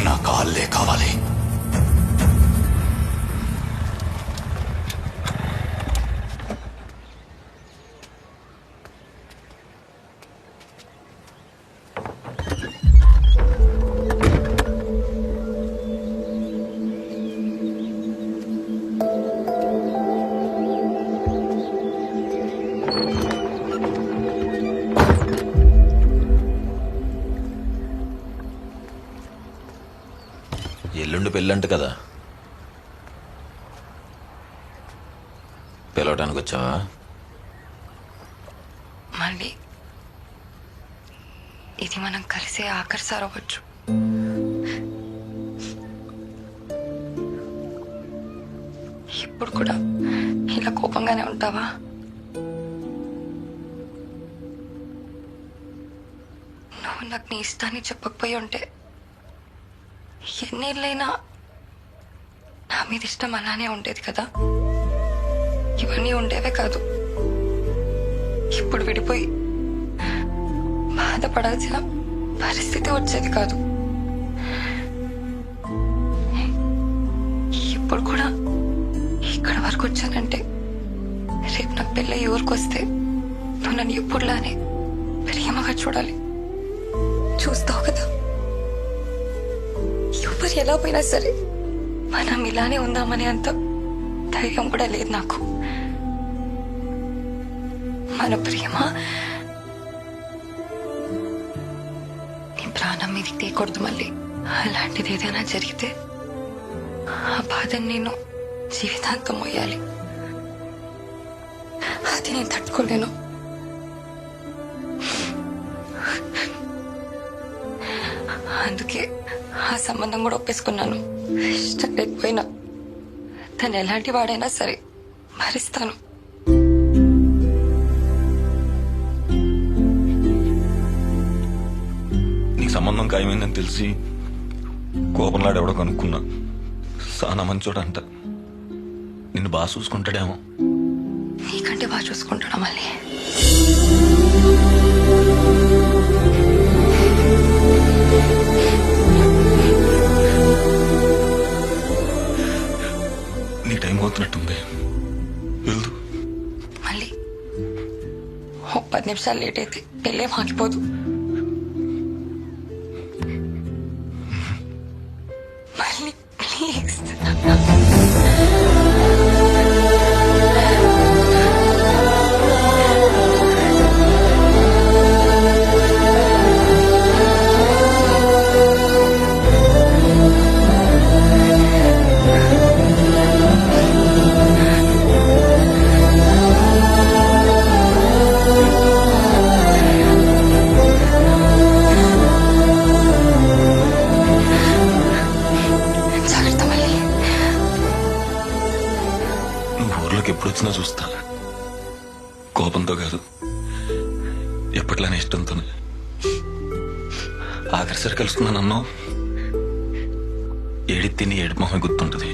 నా కాళ్ళే కావాలి. పెళ్ళంట కదా, పిలవటానికి వచ్చావా? మళ్ళీ ఇది మనం కలిసే ఆఖరిసారి అవ్వచ్చు. ఇప్పుడు కూడా ఇలా కోపంగానే ఉంటావా? నువ్వు నాకు నీ ఇష్టాన్ని చెప్పకపోయి ఉంటే ఎన్నేళ్ళైనా నా మీద ఇష్టం అలానే ఉండేది కదా. ఇవన్నీ ఉండేవే కాదు. ఇప్పుడు విడిపోయి బాధపడాల్సిన పరిస్థితి వచ్చేది కాదు. ఇప్పుడు కూడా ఇక్కడ వరకు వచ్చానంటే రేపు నాకు పెళ్ళి ఊరికి వస్తే నువ్వు నన్ను ఎప్పుడులానే ప్రేమగా చూడాలి. చూస్తావు కదా, ఎవరు ఎలా పోయినా సరే మనం ఇలానే ఉందామనే అంత ధైర్యం కూడా లేదు నాకు. మన ప్రేమ నీ ప్రాణం మీదకి తీయకూడదు మళ్ళీ. అలాంటిది ఏదైనా జరిగితే ఆ బాధని నేను జీవితాంతం మోయాలి. అది నేను తట్టుకోలేను. అందుకే ఆ సంబంధం కూడా ఒప్పేసుకున్నాను. ఇష్టం లేకపోయినా తను ఎలాంటి వాడైనా సరే భరిస్తాను. నీకు సంబంధం ఖాయమైందని తెలిసి కోపంలాడు ఎవడో కనుక్కున్నా. సానా మంచోడంట, నిన్ను బాగా చూసుకుంటాడేమో. నీకంటే బాగా చూసుకుంటాడా మళ్ళీ? నీ టైం అవుతున్నట్టుంది, వెళ్దు. మళ్ళీ 10 నిమిషాలు లేట్ అయితే పెళ్ళే మాకిపోదు. మళ్ళీ ప్లీజ్. ఎప్పుడు వచ్చినా చూస్తా. కోపంతో కాదు, ఎప్పట్లానే ఇష్టంతోనే. ఆఖరిసరి కలుసుకున్నా నన్ను ఏడి తిని ఏడు మొహం గుర్తుంటది.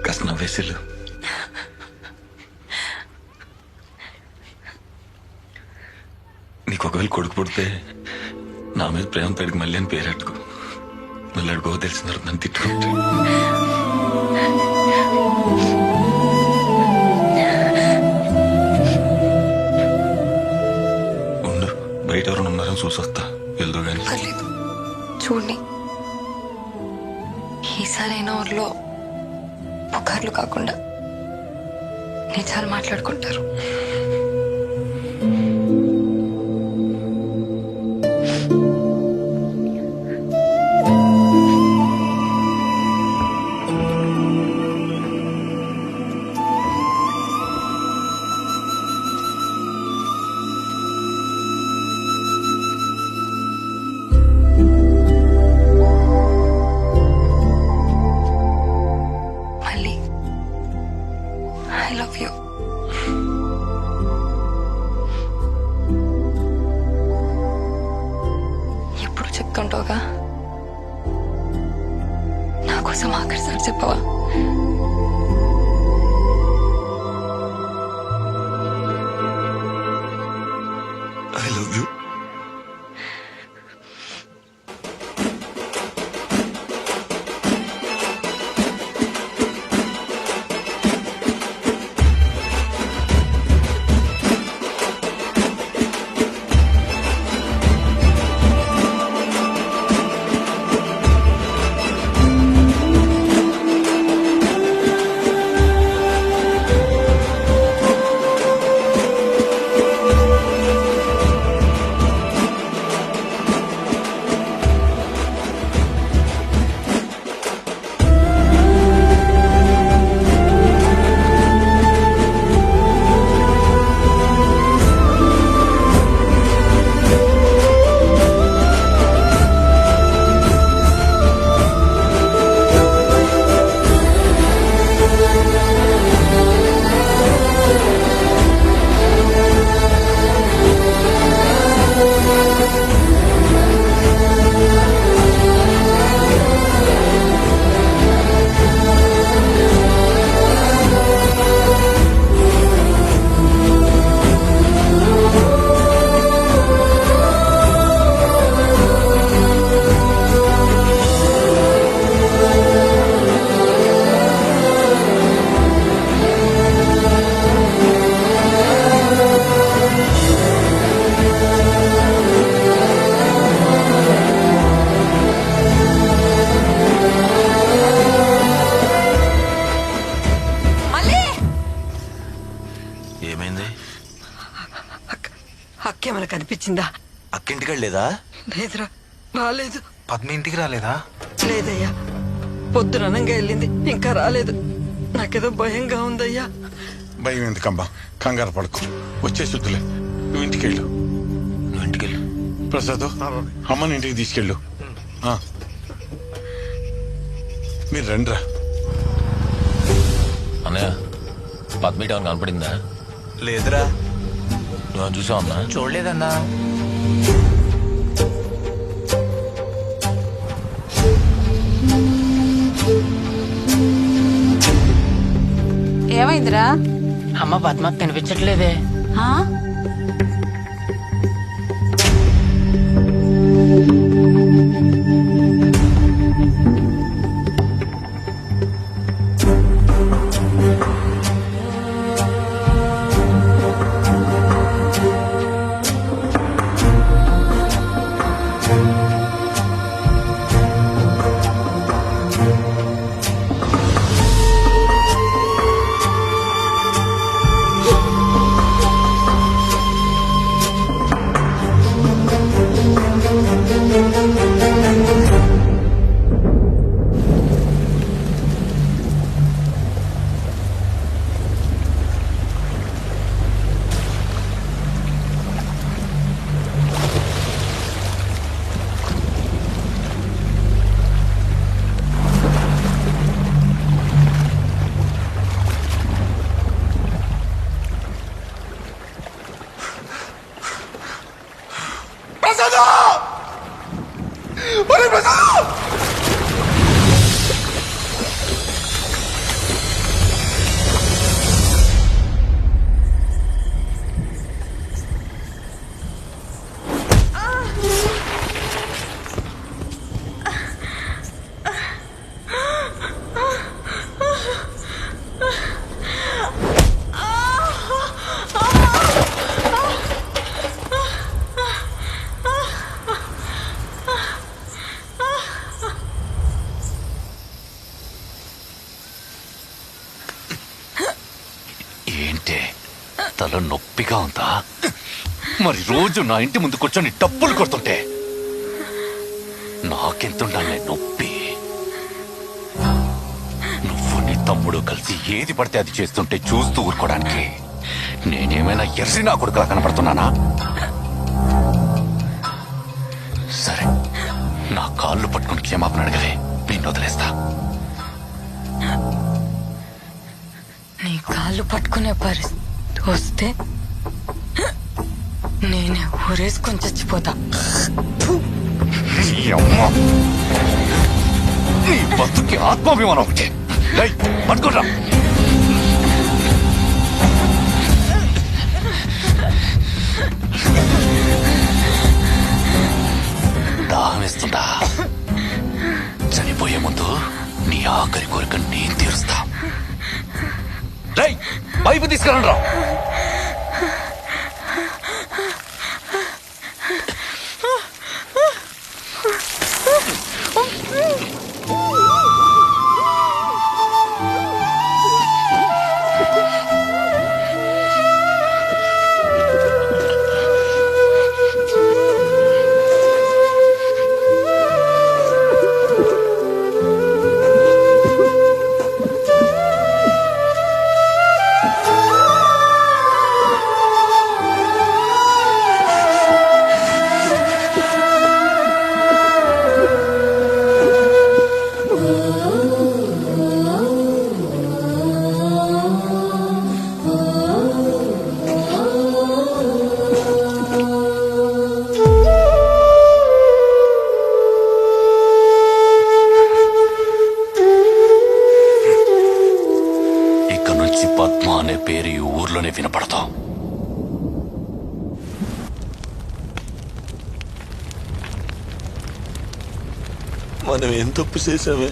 కాస్త నవ్వేసిల్లు. నీకు ఒకవేళ కొడుకు పుడితే నా మీద ప్రేమ పెరిగి మళ్ళీ అని పేరెట్టుకో. మళ్ళీ అడుగో తెలిసిన తర్వాత నన్ను తిట్టుకుంటే. బయట ఎవరు ఉన్నారని చూసొస్తా, వెళ్దు గాని. చూడండి, ఈసారైనా ఊర్లో పుకార్లు కాకుండా నిజాలు మాట్లాడుకుంటారు. I love you. ఎప్పుడు చెప్తుంటావుగా, నా కోసం ఆఖరిసారి చెప్పవా? I love you. వచ్చిందా? అక్కింటికి వెళ్ళలేదా? లేదురా, రాలేదు. పద్మ ఇంటికి రాలేదా? లేదయ్యా, పొద్దుననంగా వెళ్ళింది, ఇంకా రాలేదు. నాకేదో భయంగా ఉందయ్యా. భయం ఎందుకమ్మా, కంగారు పడుకో, వచ్చే శుద్ధులే. నువ్వు ఇంటికెళ్ళు. నువ్వు ఇంటికెళ్ళు. ప్రసాద్, అమ్మని ఇంటికి తీసుకెళ్ళు. మీరు రండిరా. అన్నయ్య, పద్మీట కనపడిందా? లేదురా. నువ్వు చూసావు అన్నా? చూడలేదన్నా. ఏమైందిరా? అమ్మ పద్మ కనిపించట్లేదే. ఏంటే, తల నొప్పిగా ఉందా? మరి రోజు నా ఇంటి ముందు కూర్చొని డబ్బులు కొడుతుంటే నాకెంతుండాలే నొప్పి. నువ్వు నీ తమ్ముడు కలిసి ఏది పడితే అది చేస్తుంటే చూస్తూ ఊరుకోవడానికి నేనేమైనా ఎర్రి నా కొడుకులా కనపడుతున్నానా? సరే, నా కాళ్ళు పట్టుకుని క్షమాపణ అడగలే, నేను వదిలేస్తా. నీ కాళ్ళు పట్టుకునే పరిస్థితి వస్తే నేనే ఊరేసుకొని చచ్చిపోతా. నీ బతుకి ఆత్మాభిమానం ఒకటే. పట్టుకోరా. దాహం వేస్తుందా? చనిపోయే ముందు నీ ఆఖరి కోరిక నేను తీరుస్తా. పైపు తీసుకురండి రా. పద్మ అనే పేరు ఈ ఊర్లోనే వినపడతాం. మనం ఏం తప్పు చేశామే?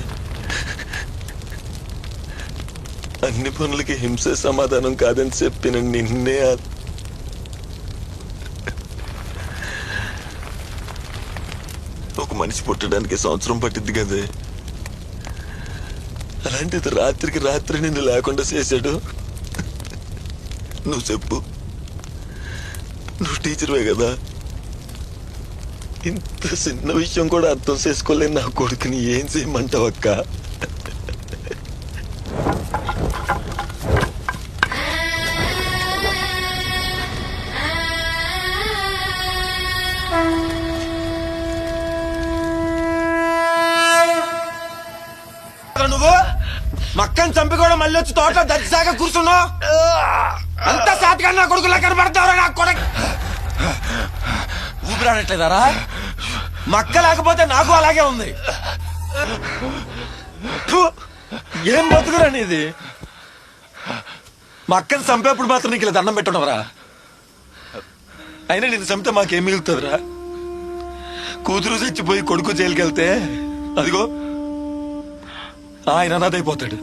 అన్ని పనులకి హింసే సమాధానం కాదని చెప్పిన నిన్నే ఒక మనిషి పుట్టడానికి సంవత్సరం పట్టిద్ది కదే, అలాంటిది రాత్రికి రాత్రి నిన్ను లేకుండా చేశాడు. నువ్వు చెప్పు, నువ్వు టీచర్వే కదా, ఇంత చిన్న విషయం కూడా అర్థం చేసుకోలేని నా కొడుకుని ఏం చేయమంటావు అక్క? నువ్వు మక్కని చంపి కూడా మళ్ళీ వచ్చి తోటలో దచ్చిసాగా కూర్చున్నావు. అంత సాతిగా నా కొడుకులా కనబడతావురా నా కొడుకు. ఊపిరాడట్లేదారా? మక్క లేకపోతే నాకు అలాగే ఉంది. ఫు, ఏం బతుకురా నీది? మా అక్కని చంపేప్పుడు మాత్రం నీకు ఇలా దండం పెట్టున్నావురా? అయినా నేను చంపితే మాకేం మిగులుతుందిరా? కూతురు చచ్చిపోయి కొడుకు జైలుకి వెళ్తే అదిగో ఆయన అనాథైపోతాడు.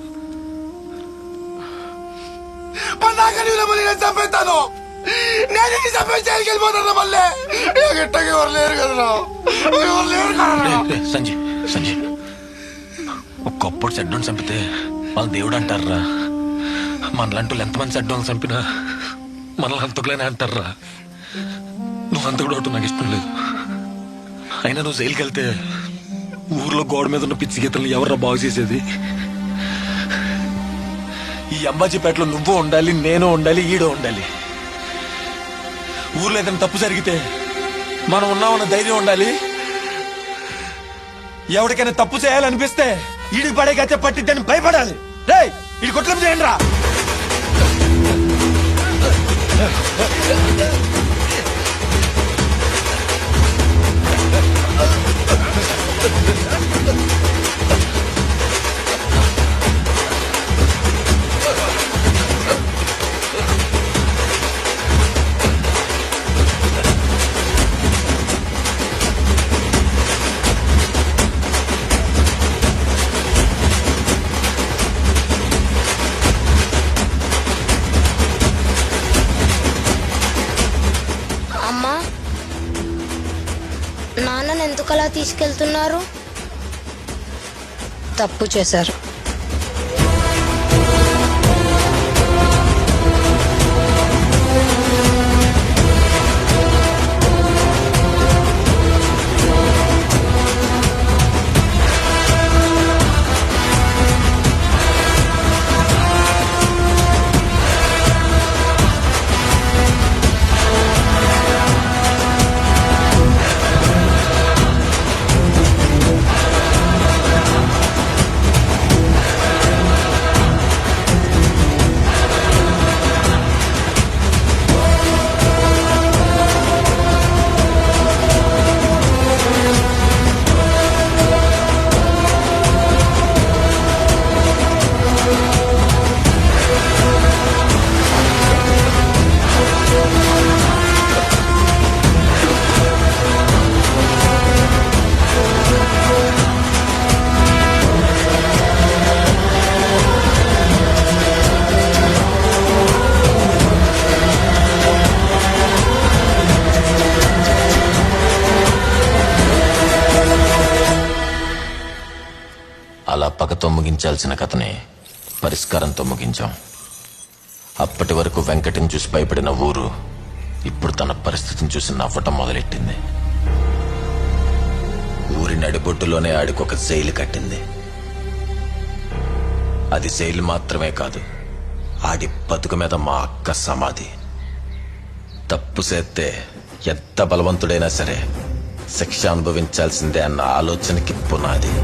చంపేస్తాను నేను చంపే జైలుకి వెళ్ళిపోతాను. మళ్ళీ ఎట్టకి ఎవరు లేరు కదరా, ఎవరు లేరు కదా. సంజయ్ సంజయ్, ఒకప్పుడు చెడ్డోని చంపితే వాళ్ళు దేవుడు అంటారా? మనలాంటి ఎంతమంది చెడ్డోని చంపినా మనల్ని అంతకులేనే అంటారా? నువ్వు అంత కూడా నాకు ఇష్టం లేదు. అయినా నువ్వు జైలుకి వెళ్తే ఊర్లో గోడ మీద ఉన్న పిచ్చి గీతలు ఎవర్రా బాగు చేసేది? ఈ అంబాజీపేటలో నువ్వు ఉండాలి, నేను ఉండాలి, ఈడో ఉండాలి. ఊర్లో ఏదైనా తప్పు జరిగితే మనం ఉన్నామన్న ధైర్యం ఉండాలి. ఎవరికైనా తప్పు చేయాలనిపిస్తే ఈడికి పడే గచ్చ పట్టిద్దని భయపడాలి. రే ఇది కొట్లం చేయండి రా. అమ్మా, నాన్నని ఎందుకలా తీసుకెళ్తున్నారు? తప్పు చేశారు. అలా పగతో ముగించాల్సిన కథని పరిష్కారంతో ముగించాం. అప్పటి వరకు వెంకటని చూసి భయపడిన ఊరు ఇప్పుడు తన పరిస్థితిని చూసి నవ్వటం మొదలెట్టింది. ఊరి నడిబొడ్డులోనే ఆడికొక జైలు కట్టింది. అది జైలు మాత్రమే కాదు, ఆడి బతుకు మీద మా అక్క సమాధి. తప్పు చేస్తే ఎంత బలవంతుడైనా సరే శిక్ష అనుభవించాల్సిందే అన్న ఆలోచనకి పునాది.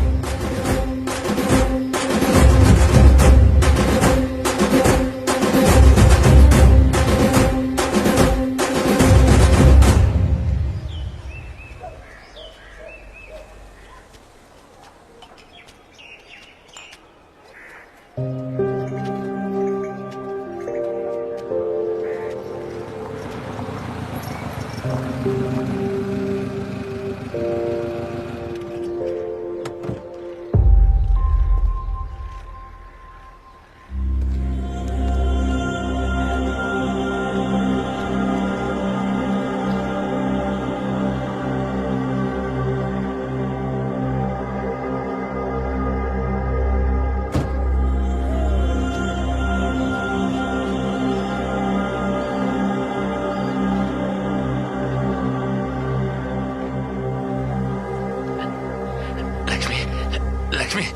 లక్ష్మి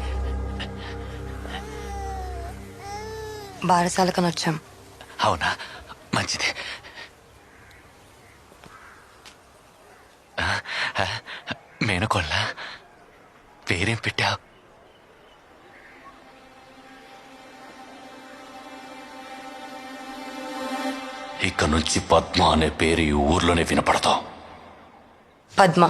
బారసాలకని వచ్చాం. అవునా, మంచిది. మేనకోళ్ళ పేరేం పెట్టావు? ఇక నుంచి పద్మ అనే పేరు ఈ ఊర్లోనే వినపడతావు. పద్మ.